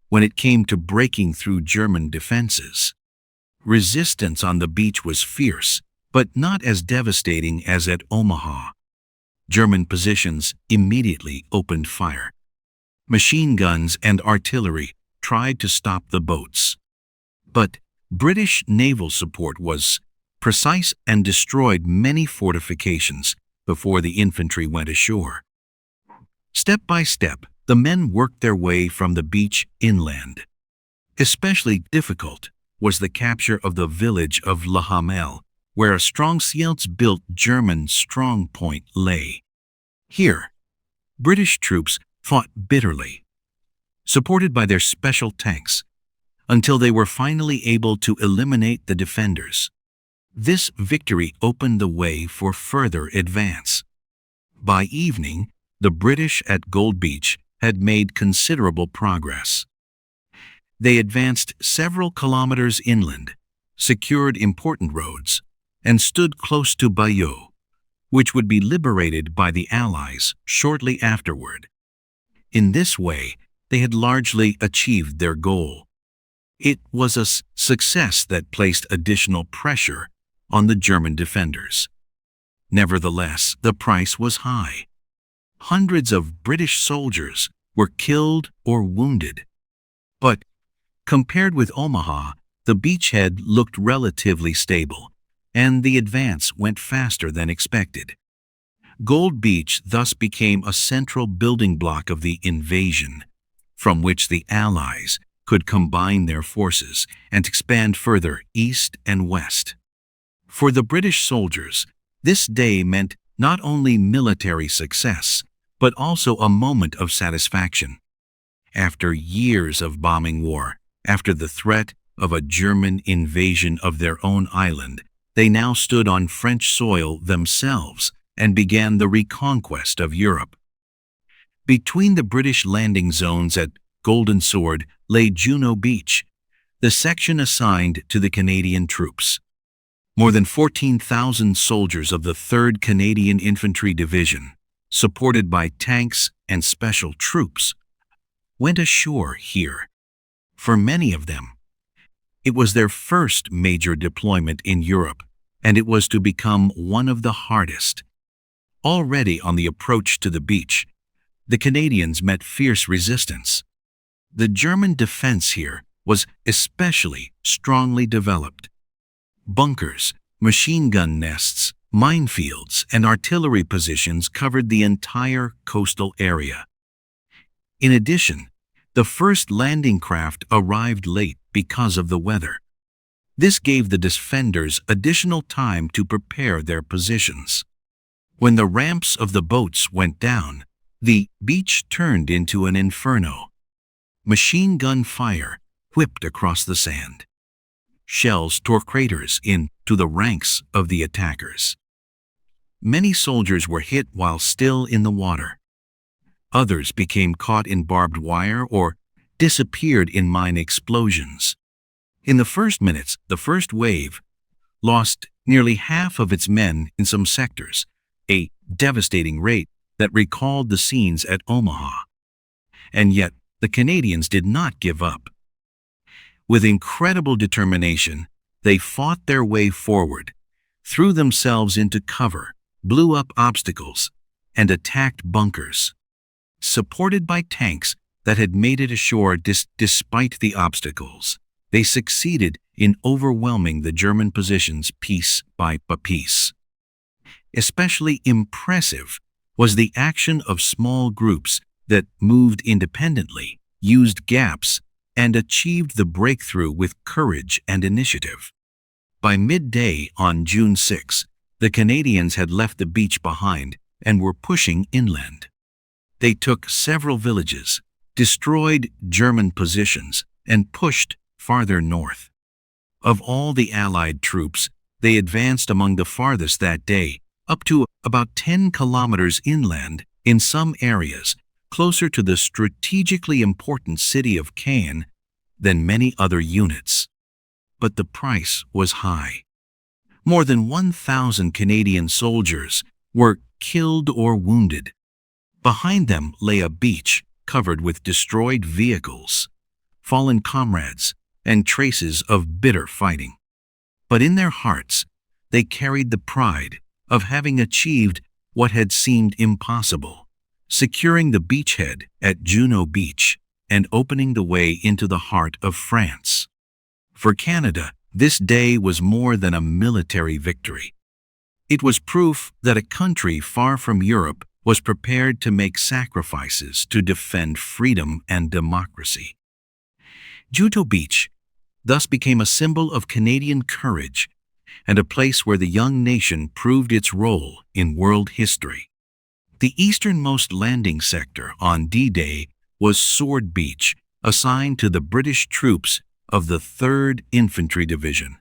when it came to breaking through German defenses. Resistance on the beach was fierce, but not as devastating as at Omaha. German positions immediately opened fire. Machine guns and artillery tried to stop the boats. But British naval support was precise and destroyed many fortifications before the infantry went ashore. Step by step, the men worked their way from the beach inland. Especially difficult was the capture of the village of La Hamel, where a strong Sielz-built German strong point lay. Here, British troops fought bitterly, supported by their special tanks, until they were finally able to eliminate the defenders. This victory opened the way for further advance. By evening, the British at Gold Beach had made considerable progress. They advanced several kilometers inland, secured important roads, and stood close to Bayeux, which would be liberated by the Allies shortly afterward. In this way, they had largely achieved their goal. It was a success that placed additional pressure on the German defenders. Nevertheless, the price was high. Hundreds of British soldiers were killed or wounded. But compared with Omaha, the beachhead looked relatively stable, and the advance went faster than expected. Gold Beach thus became a central building block of the invasion, from which the Allies could combine their forces and expand further east and west. For the British soldiers, this day meant not only military success, but also a moment of satisfaction. After years of bombing war, after the threat of a German invasion of their own island, they now stood on French soil themselves and began the reconquest of Europe. Between the British landing zones at Golden Sword lay Juno Beach, the section assigned to the Canadian troops. More than 14,000 soldiers of the 3rd Canadian Infantry Division, supported by tanks and special troops, went ashore here. For many of them, it was their first major deployment in Europe, and it was to become one of the hardest. Already on the approach to the beach, the Canadians met fierce resistance. The German defense here was especially strongly developed. Bunkers, machine gun nests, minefields, and artillery positions covered the entire coastal area. In addition, the first landing craft arrived late because of the weather. This gave the defenders additional time to prepare their positions. When the ramps of the boats went down, the beach turned into an inferno. Machine gun fire whipped across the sand. Shells tore craters into the ranks of the attackers. Many soldiers were hit while still in the water. Others became caught in barbed wire or disappeared in mine explosions. In the first minutes, the first wave lost nearly half of its men in some sectors, a devastating rate that recalled the scenes at Omaha. And yet, the Canadians did not give up. With incredible determination, they fought their way forward, threw themselves into cover, blew up obstacles, and attacked bunkers. Supported by tanks that had made it ashore despite the obstacles, they succeeded in overwhelming the German positions piece by piece. Especially impressive was the action of small groups that moved independently, used gaps, and achieved the breakthrough with courage and initiative. By midday on June 6, the Canadians had left the beach behind and were pushing inland. They took several villages, destroyed German positions, and pushed farther north. Of all the Allied troops, they advanced among the farthest that day, up to about 10 kilometers inland in some areas, closer to the strategically important city of Caen than many other units. But the price was high. More than 1,000 Canadian soldiers were killed or wounded. Behind them lay a beach covered with destroyed vehicles, fallen comrades, and traces of bitter fighting. But in their hearts, they carried the pride of having achieved what had seemed impossible, securing the beachhead at Juno Beach and opening the way into the heart of France. For Canada, this day was more than a military victory. It was proof that a country far from Europe was prepared to make sacrifices to defend freedom and democracy. Juno Beach thus became a symbol of Canadian courage and a place where the young nation proved its role in world history. The easternmost landing sector on D-Day was Sword Beach, assigned to the British troops of the 3rd Infantry Division.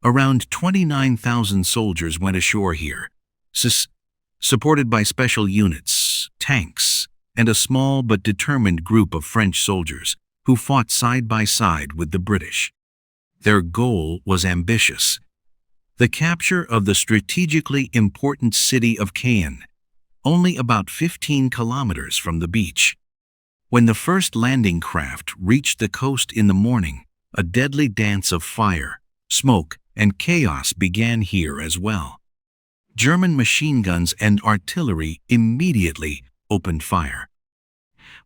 Around 29,000 soldiers went ashore here, supported by special units, tanks, and a small but determined group of French soldiers who fought side by side with the British. Their goal was ambitious: the capture of the strategically important city of Caen, only about 15 kilometers from the beach. When the first landing craft reached the coast in the morning, a deadly dance of fire, smoke, and chaos began here as well. German machine guns and artillery immediately opened fire.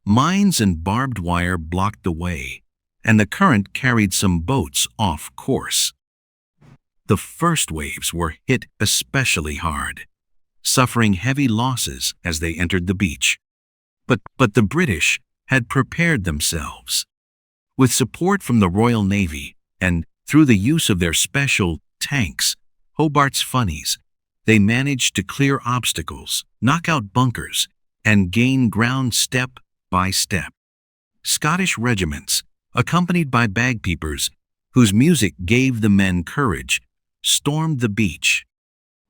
Mines and barbed wire blocked the way, and the current carried some boats off course. The first waves were hit especially hard, suffering heavy losses as they entered the beach. But the British had prepared themselves. With support from the Royal Navy and through the use of their special tanks, Hobart's funnies, they managed to clear obstacles, knock out bunkers, and gain ground step by step. Scottish regiments, accompanied by bagpipers, whose music gave the men courage, stormed the beach.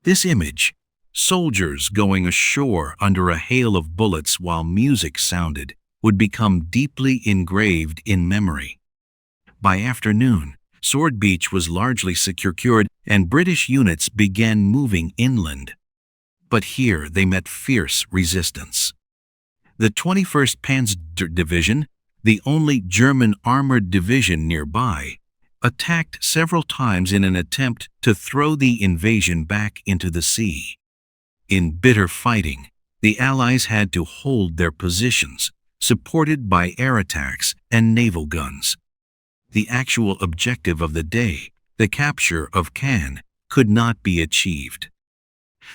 This image, soldiers going ashore under a hail of bullets while music sounded, would become deeply engraved in memory. By afternoon, Sword Beach was largely secured and British units began moving inland. But here they met fierce resistance. The 21st Panzer Division, the only German armored division nearby, attacked several times in an attempt to throw the invasion back into the sea. In bitter fighting, the Allies had to hold their positions, supported by air attacks and naval guns. The actual objective of the day, the capture of Cannes, could not be achieved.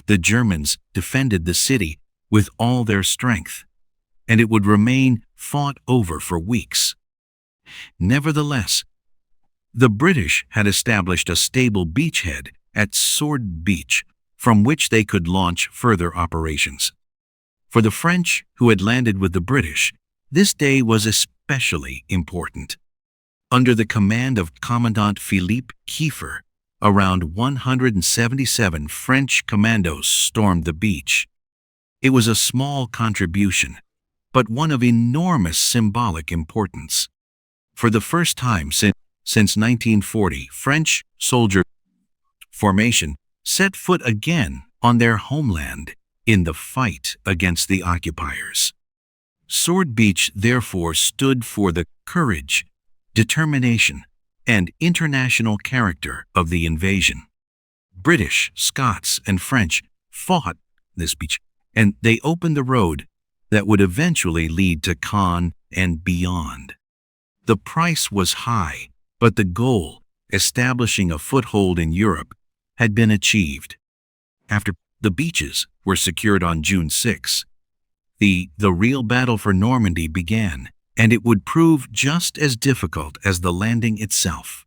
The Germans defended the city with all their strength, and it would remain fought over for weeks. Nevertheless, the British had established a stable beachhead at Sword Beach from which they could launch further operations. For the French, who had landed with the British, this day was especially important. Under the command of Commandant Philippe Kiefer, around 177 French commandos stormed the beach. It was a small contribution, but one of enormous symbolic importance. For the first time since 1940, French soldier formation set foot again on their homeland in the fight against the occupiers. Sword Beach therefore stood for the courage, determination, and international character of the invasion. British, Scots, and French fought this beach, and they opened the road that would eventually lead to Cannes and beyond. The price was high, but the goal, establishing a foothold in Europe, had been achieved. After the beaches were secured on June 6, the real battle for Normandy began, and it would prove just as difficult as the landing itself.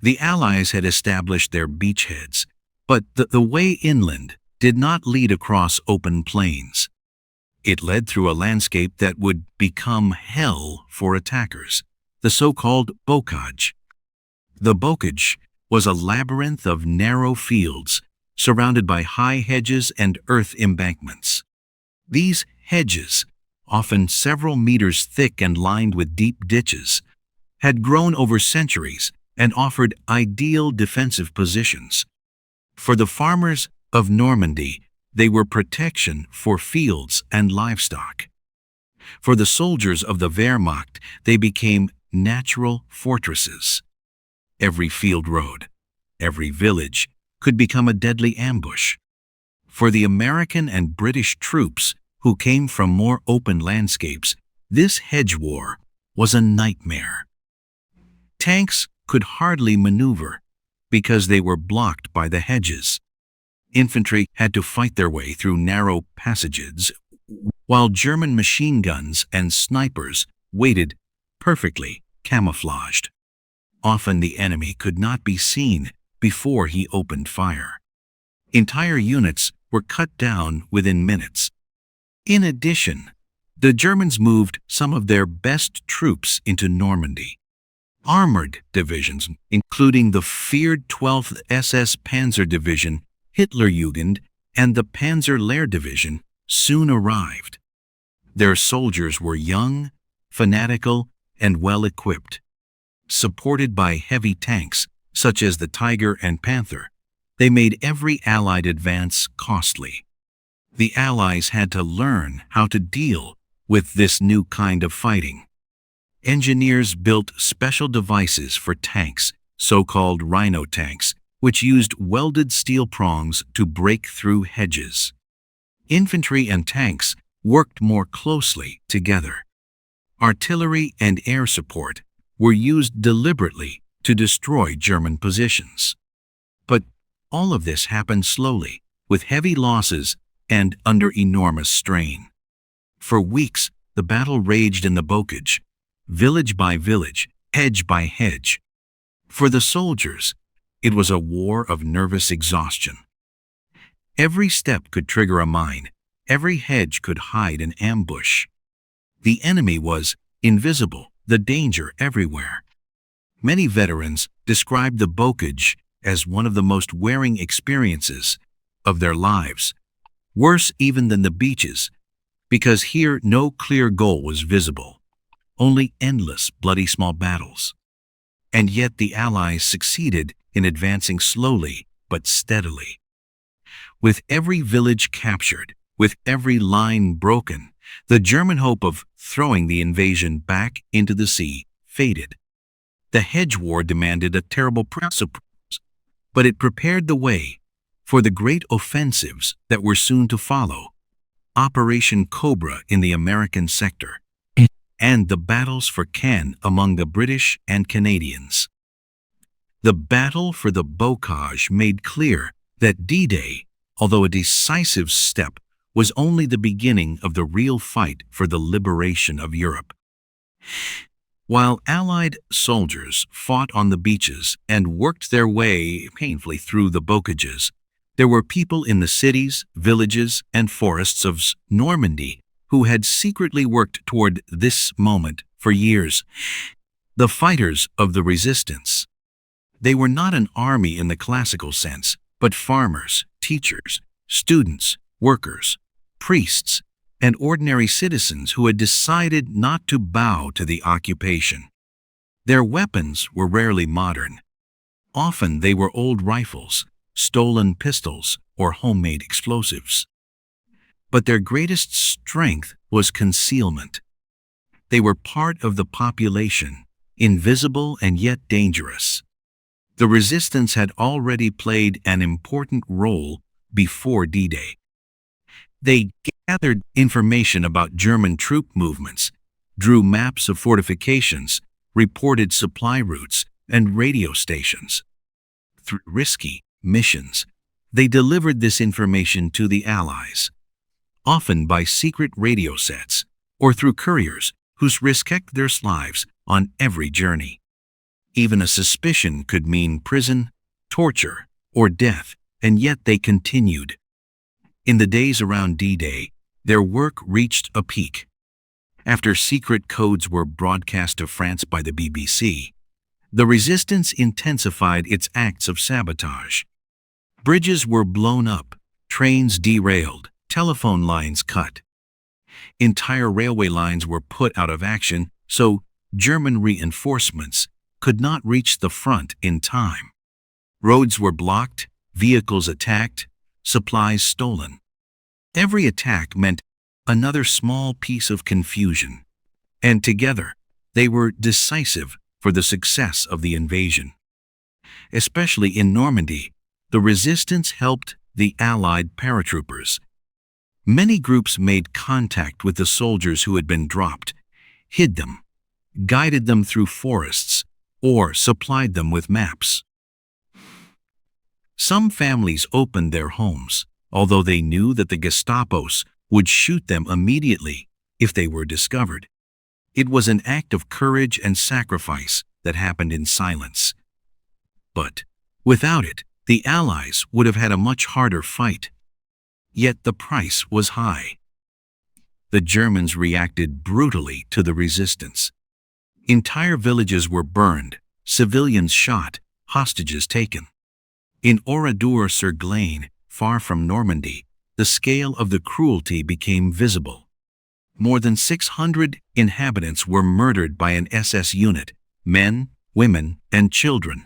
The Allies had established their beachheads, but the way inland did not lead across open plains. It led through a landscape that would become hell for attackers, the so-called bocage. The bocage was a labyrinth of narrow fields surrounded by high hedges and earth embankments. These hedges, often several meters thick and lined with deep ditches, had grown over centuries and offered ideal defensive positions. For the farmers of Normandy, they were protection for fields and livestock. For the soldiers of the Wehrmacht, they became natural fortresses. Every field road, every village, could become a deadly ambush. For the American and British troops who came from more open landscapes, this hedge war was a nightmare. Tanks could hardly maneuver because they were blocked by the hedges. Infantry had to fight their way through narrow passages, while German machine guns and snipers waited perfectly camouflaged. Often the enemy could not be seen before he opened fire. Entire units were cut down within minutes. In addition, the Germans moved some of their best troops into Normandy. Armored divisions, including the feared 12th SS Panzer Division, Hitlerjugend, and the Panzer-Lehr Division, soon arrived. Their soldiers were young, fanatical, and well-equipped. Supported by heavy tanks, such as the Tiger and Panther, they made every Allied advance costly. The Allies had to learn how to deal with this new kind of fighting. Engineers built special devices for tanks, so-called rhino tanks, which used welded steel prongs to break through hedges. Infantry and tanks worked more closely together. Artillery and air support were used deliberately to destroy German positions. But all of this happened slowly, with heavy losses and under enormous strain. For weeks, the battle raged in the bocage, village by village, hedge by hedge. For the soldiers, it was a war of nervous exhaustion. Every step could trigger a mine, every hedge could hide an ambush. The enemy was invisible, the danger everywhere. Many veterans described the bocage as one of the most wearing experiences of their lives, worse even than the beaches, because here no clear goal was visible, only endless bloody small battles. And yet the Allies succeeded in advancing slowly but steadily. With every village captured, with every line broken, the German hope of throwing the invasion back into the sea faded. The Hedge War demanded a terrible surprise, but it prepared the way for the great offensives that were soon to follow: Operation Cobra in the American sector, and the battles for Caen among the British and Canadians. The battle for the Bocage made clear that D-Day, although a decisive step, was only the beginning of the real fight for the liberation of Europe. While Allied soldiers fought on the beaches and worked their way painfully through the bocages, there were people in the cities, villages, and forests of Normandy who had secretly worked toward this moment for years. The fighters of the resistance. They were not an army in the classical sense, but farmers, teachers, students, workers, priests, and ordinary citizens who had decided not to bow to the occupation. Their weapons were rarely modern. Often they were old rifles, stolen pistols, or homemade explosives. But their greatest strength was concealment. They were part of the population, invisible and yet dangerous. The resistance had already played an important role before D-Day. They gathered information about German troop movements, drew maps of fortifications, reported supply routes, and radio stations. Through risky missions, they delivered this information to the Allies, often by secret radio sets or through couriers whose risked their lives on every journey. Even a suspicion could mean prison, torture, or death, and yet they continued. In the days around D-Day, their work reached a peak. After secret codes were broadcast to France by the BBC, the resistance intensified its acts of sabotage. Bridges were blown up, trains derailed, telephone lines cut. Entire railway lines were put out of action, so German reinforcements could not reach the front in time. Roads were blocked, vehicles attacked, supplies stolen. Every attack meant another small piece of confusion, and together they were decisive for the success of the invasion. Especially in Normandy, the resistance helped the Allied paratroopers. Many groups made contact with the soldiers who had been dropped, hid them, guided them through forests, or supplied them with maps. Some families opened their homes, although they knew that the Gestapos would shoot them immediately if they were discovered. It was an act of courage and sacrifice that happened in silence. But without it, the Allies would have had a much harder fight. Yet the price was high. The Germans reacted brutally to the resistance. Entire villages were burned, civilians shot, hostages taken. In Oradour-sur-Glane, far from Normandy, the scale of the cruelty became visible. More than 600 inhabitants were murdered by an SS unit, men, women, and children.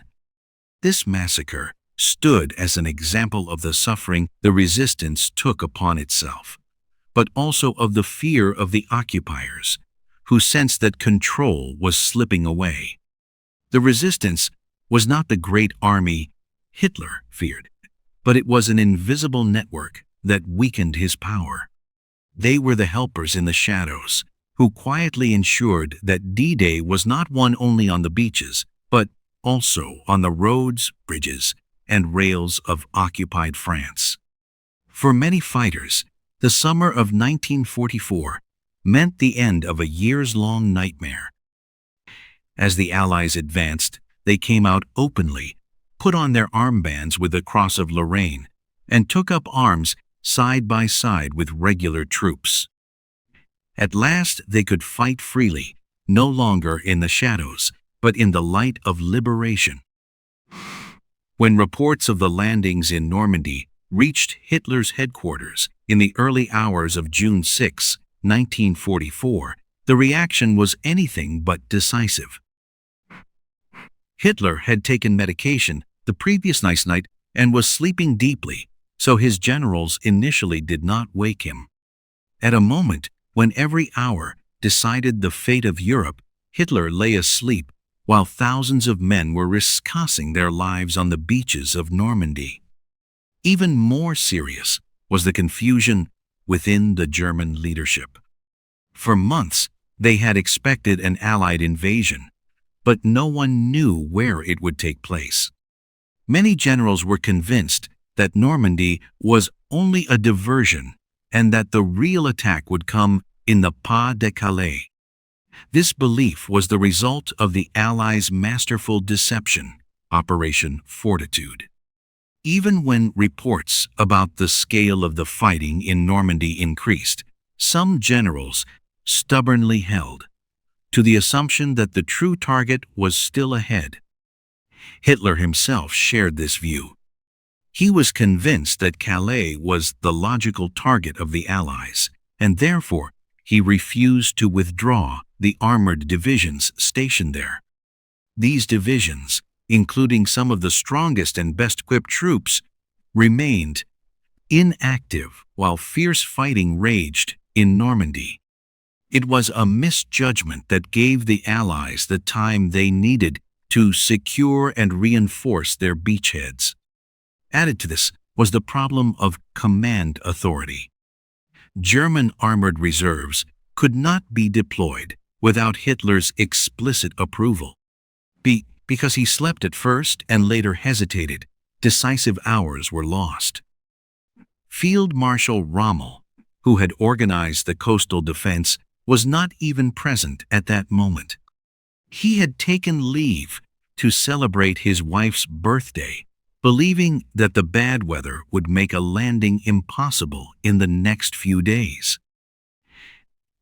This massacre stood as an example of the suffering the resistance took upon itself, but also of the fear of the occupiers, who sensed that control was slipping away. The resistance was not the great army Hitler feared, but it was an invisible network that weakened his power. They were the helpers in the shadows, who quietly ensured that D-Day was not won only on the beaches, but also on the roads, bridges, and rails of occupied France. For many fighters, the summer of 1944 meant the end of a years-long nightmare. As the Allies advanced, they came out openly, put on their armbands with the Cross of Lorraine, and took up arms side by side with regular troops. At last they could fight freely, no longer in the shadows, but in the light of liberation. When reports of the landings in Normandy reached Hitler's headquarters in the early hours of June 6, 1944, the reaction was anything but decisive. Hitler had taken medication the previous night and was sleeping deeply, so his generals initially did not wake him. At a moment when every hour decided the fate of Europe, Hitler lay asleep while thousands of men were risking their lives on the beaches of Normandy. Even more serious was the confusion within the German leadership. For months, they had expected an Allied invasion, but no one knew where it would take place. Many generals were convinced that Normandy was only a diversion and that the real attack would come in the Pas de Calais. This belief was the result of the Allies' masterful deception, Operation Fortitude. Even when reports about the scale of the fighting in Normandy increased, some generals stubbornly held to the assumption that the true target was still ahead. Hitler himself shared this view. He was convinced that Calais was the logical target of the Allies, and therefore he refused to withdraw the armored divisions stationed there. These divisions, including some of the strongest and best-equipped troops, remained inactive while fierce fighting raged in Normandy. It was a misjudgment that gave the Allies the time they needed to secure and reinforce their beachheads. Added to this was the problem of command authority. German armored reserves could not be deployed without Hitler's explicit approval. Because he slept at first and later hesitated, decisive hours were lost. Field Marshal Rommel, who had organized the coastal defense, was not even present at that moment. He had taken leave to celebrate his wife's birthday, believing that the bad weather would make a landing impossible in the next few days.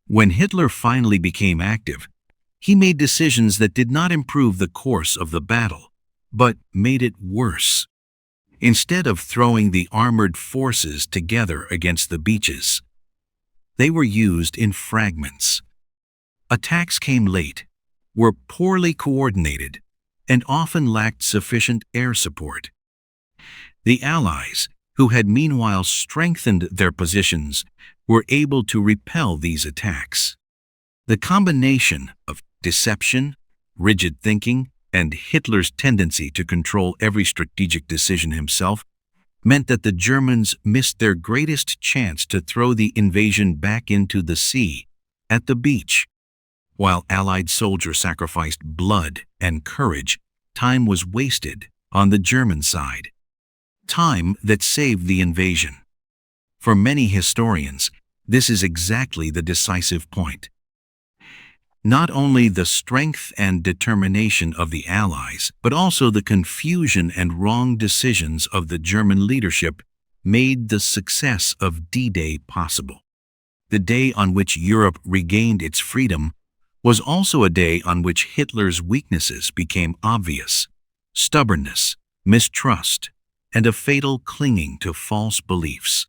When Hitler finally became active, he made decisions that did not improve the course of the battle, but made it worse. Instead of throwing the armored forces together against the beaches, they were used in fragments. Attacks came late, were poorly coordinated, and often lacked sufficient air support. The Allies, who had meanwhile strengthened their positions, were able to repel these attacks. The combination of deception, rigid thinking, and Hitler's tendency to control every strategic decision himself meant that the Germans missed their greatest chance to throw the invasion back into the sea, at the beach. While Allied soldiers sacrificed blood and courage, time was wasted on the German side. Time that saved the invasion. For many historians, this is exactly the decisive point. Not only the strength and determination of the Allies, but also the confusion and wrong decisions of the German leadership made the success of D-Day possible. The day on which Europe regained its freedom was also a day on which Hitler's weaknesses became obvious: stubbornness, mistrust, and a fatal clinging to false beliefs.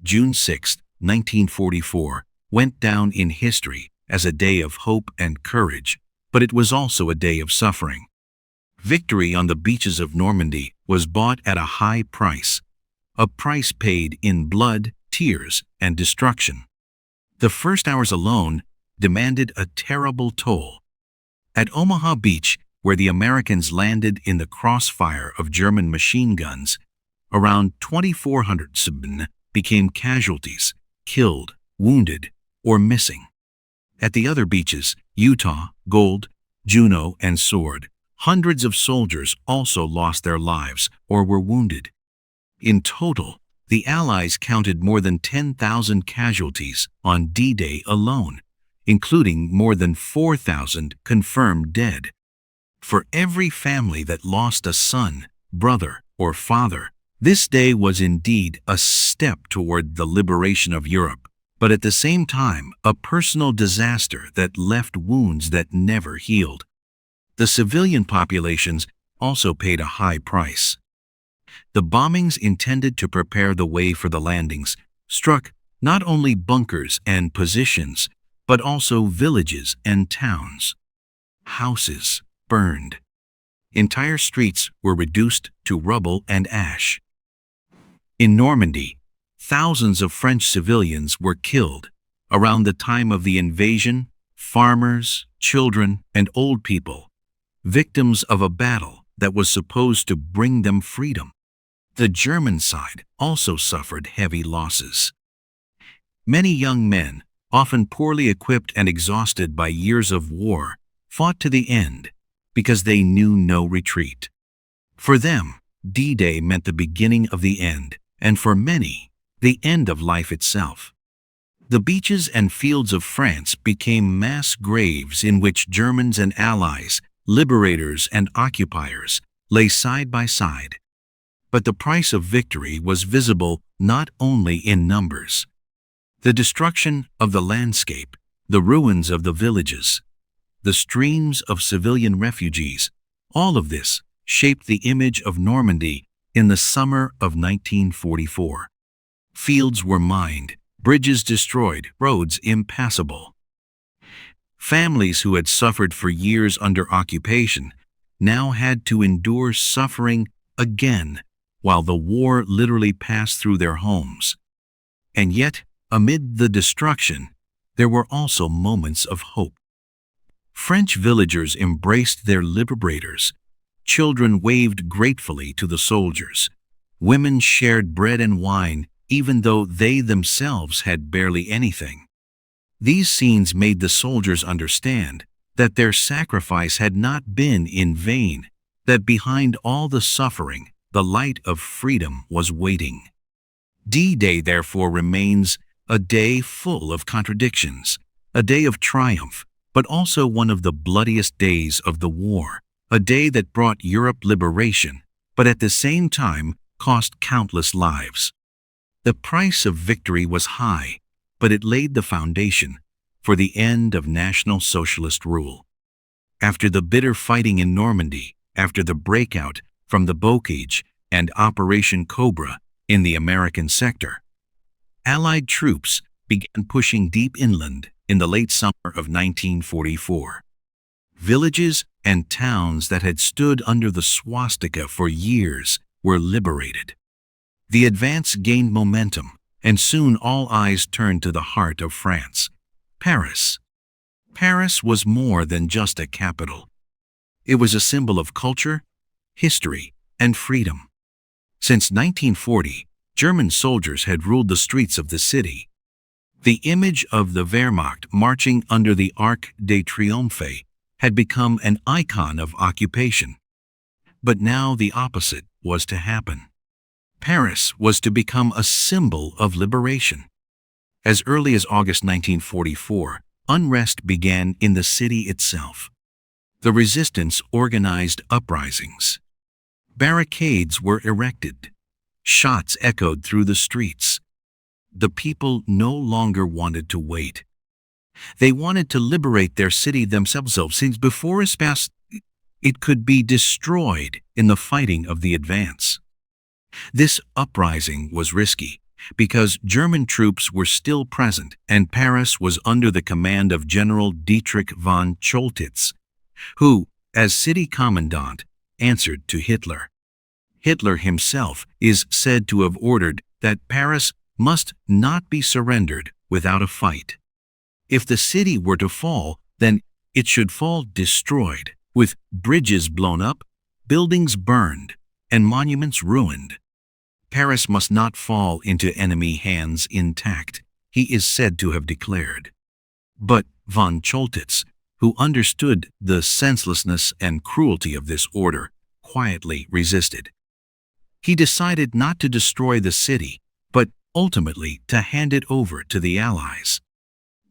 June 6, 1944, went down in history as a day of hope and courage, but it was also a day of suffering. Victory on the beaches of Normandy was bought at a high price, a price paid in blood, tears, and destruction. The first hours alone demanded a terrible toll. At Omaha Beach, where the Americans landed in the crossfire of German machine guns, around 2,400 civilians became casualties, killed, wounded, or missing. At the other beaches, Utah, Gold, Juno, and Sword, hundreds of soldiers also lost their lives or were wounded. In total, the Allies counted more than 10,000 casualties on D-Day alone, including more than 4,000 confirmed dead. For every family that lost a son, brother, or father, this day was indeed a step toward the liberation of Europe, but at the same time a personal disaster that left wounds that never healed. The civilian populations also paid a high price. The bombings intended to prepare the way for the landings struck not only bunkers and positions, but also villages and towns. Houses burned. Entire streets were reduced to rubble and ash. In Normandy, thousands of French civilians were killed. Around the time of the invasion, farmers, children, and old people, victims of a battle that was supposed to bring them freedom. The German side also suffered heavy losses. Many young men, often poorly equipped and exhausted by years of war, fought to the end because they knew no retreat. For them, D-Day meant the beginning of the end, and for many, the end of life itself. The beaches and fields of France became mass graves in which Germans and Allies, liberators and occupiers, lay side by side. But the price of victory was visible not only in numbers. The destruction of the landscape, the ruins of the villages, the streams of civilian refugees, all of this shaped the image of Normandy in the summer of 1944. Fields were mined, bridges destroyed, roads impassable. Families who had suffered for years under occupation now had to endure suffering again while the war literally passed through their homes. And yet, amid the destruction, there were also moments of hope. French villagers embraced their liberators. Children waved gratefully to the soldiers. Women shared bread and wine, even though they themselves had barely anything. These scenes made the soldiers understand that their sacrifice had not been in vain, that behind all the suffering, the light of freedom was waiting. D-Day, therefore, remains a day full of contradictions, a day of triumph, but also one of the bloodiest days of the war, a day that brought Europe liberation, but at the same time cost countless lives. The price of victory was high, but it laid the foundation for the end of National Socialist rule. After the bitter fighting in Normandy, after the breakout from the Bocage and Operation Cobra in the American sector, Allied troops began pushing deep inland in the late summer of 1944. Villages and towns that had stood under the swastika for years were liberated. The advance gained momentum, and soon all eyes turned to the heart of France, Paris. Paris was more than just a capital. It was a symbol of culture, history, and freedom. Since 1940, German soldiers had ruled the streets of the city. The image of the Wehrmacht marching under the Arc de Triomphe had become an icon of occupation. But now the opposite was to happen. Paris was to become a symbol of liberation. As early as August 1944, unrest began in the city itself. The resistance organized uprisings. Barricades were erected. Shots echoed through the streets. The people no longer wanted to wait. They wanted to liberate their city themselves, since before Espace it could be destroyed in the fighting of the advance. This uprising was risky because German troops were still present and Paris was under the command of General Dietrich von Choltitz, who, as city commandant, answered to Hitler. Hitler himself is said to have ordered that Paris must not be surrendered without a fight. If the city were to fall, then it should fall destroyed, with bridges blown up, buildings burned, and monuments ruined. Paris must not fall into enemy hands intact, he is said to have declared. But von Choltitz, who understood the senselessness and cruelty of this order, quietly resisted. He decided not to destroy the city, but ultimately to hand it over to the Allies.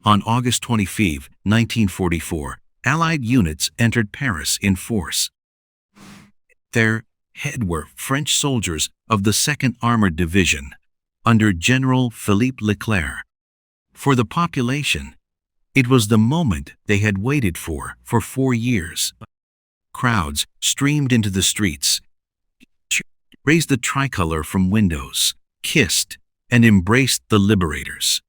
On August 25, 1944, Allied units entered Paris in force. Their head were French soldiers of the 2nd Armored Division, under General Philippe Leclerc. For the population, it was the moment they had waited for 4 years. Crowds streamed into the streets, raised the tricolor from windows, kissed, and embraced the liberators.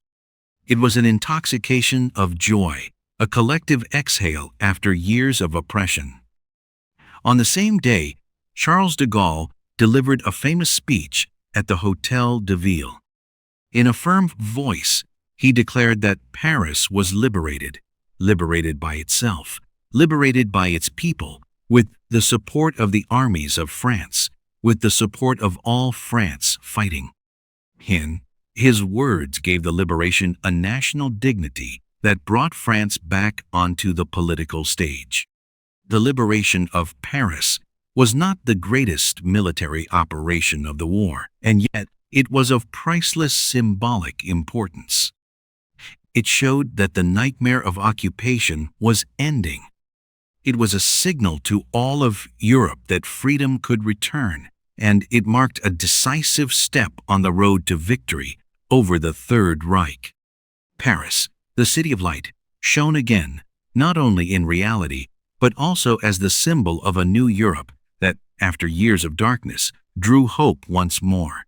It was an intoxication of joy, a collective exhale after years of oppression. On the same day, Charles de Gaulle delivered a famous speech at the Hôtel de Ville. In a firm voice, he declared that Paris was liberated, liberated by itself, liberated by its people, with the support of the armies of France, with the support of all France fighting. His words gave the liberation a national dignity that brought France back onto the political stage. The liberation of Paris was not the greatest military operation of the war, and yet it was of priceless symbolic importance. It showed that the nightmare of occupation was ending. It was a signal to all of Europe that freedom could return, and it marked a decisive step on the road to victory over the Third Reich. Paris, the City of Light, shone again, not only in reality, but also as the symbol of a new Europe that, after years of darkness, drew hope once more.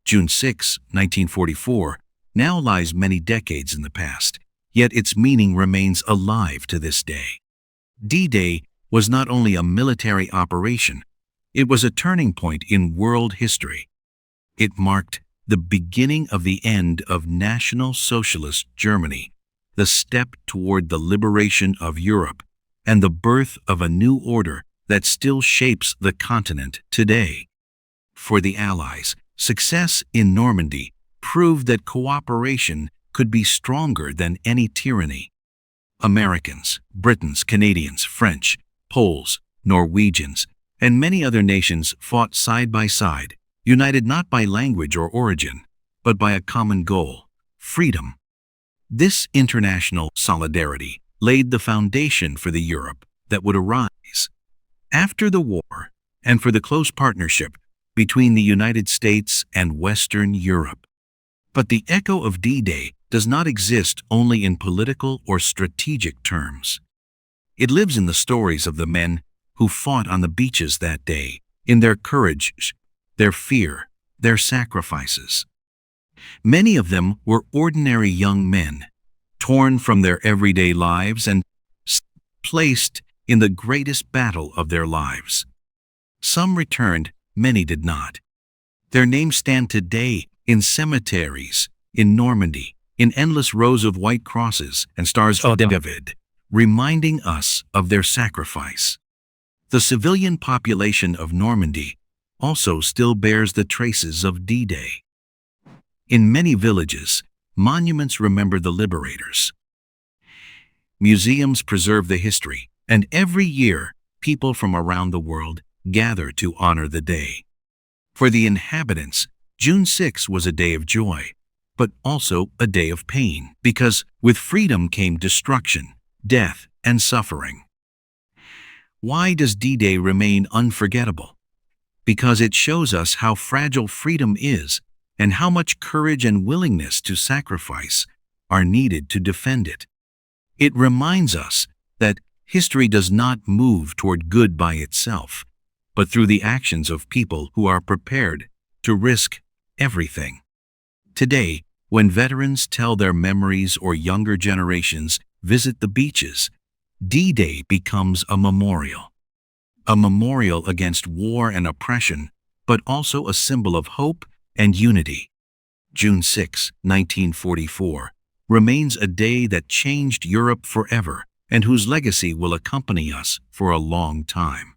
June 6, 1944, now lies many decades in the past, yet its meaning remains alive to this day. D-Day was not only a military operation, it was a turning point in world history. It marked the beginning of the end of National Socialist Germany, the step toward the liberation of Europe, and the birth of a new order that still shapes the continent today. For the Allies, success in Normandy proved that cooperation could be stronger than any tyranny. Americans, Britons, Canadians, French, Poles, Norwegians, and many other nations fought side by side, united not by language or origin, but by a common goal: freedom. This international solidarity laid the foundation for the Europe that would arise after the war, and for the close partnership between the United States and Western Europe. But the echo of D-Day does not exist only in political or strategic terms. It lives in the stories of the men who fought on the beaches that day, in their courage, their fear, their sacrifices. Many of them were ordinary young men, torn from their everyday lives and placed in the greatest battle of their lives. Some returned, many did not. Their names stand today in cemeteries, in Normandy, in endless rows of white crosses and stars of David, reminding us of their sacrifice. The civilian population of Normandy also still bears the traces of D-Day. In many villages, monuments remember the liberators. Museums preserve the history, and every year, people from around the world gather to honor the day. For the inhabitants, June 6 was a day of joy, but also a day of pain, because with freedom came destruction, death, and suffering. Why does D-Day remain unforgettable? Because it shows us how fragile freedom is and how much courage and willingness to sacrifice are needed to defend it. It reminds us that history does not move toward good by itself, but through the actions of people who are prepared to risk everything. Today, when veterans tell their memories or younger generations visit the beaches, D-Day becomes a memorial against war and oppression, but also a symbol of hope and unity. June 6, 1944, remains a day that changed Europe forever and whose legacy will accompany us for a long time.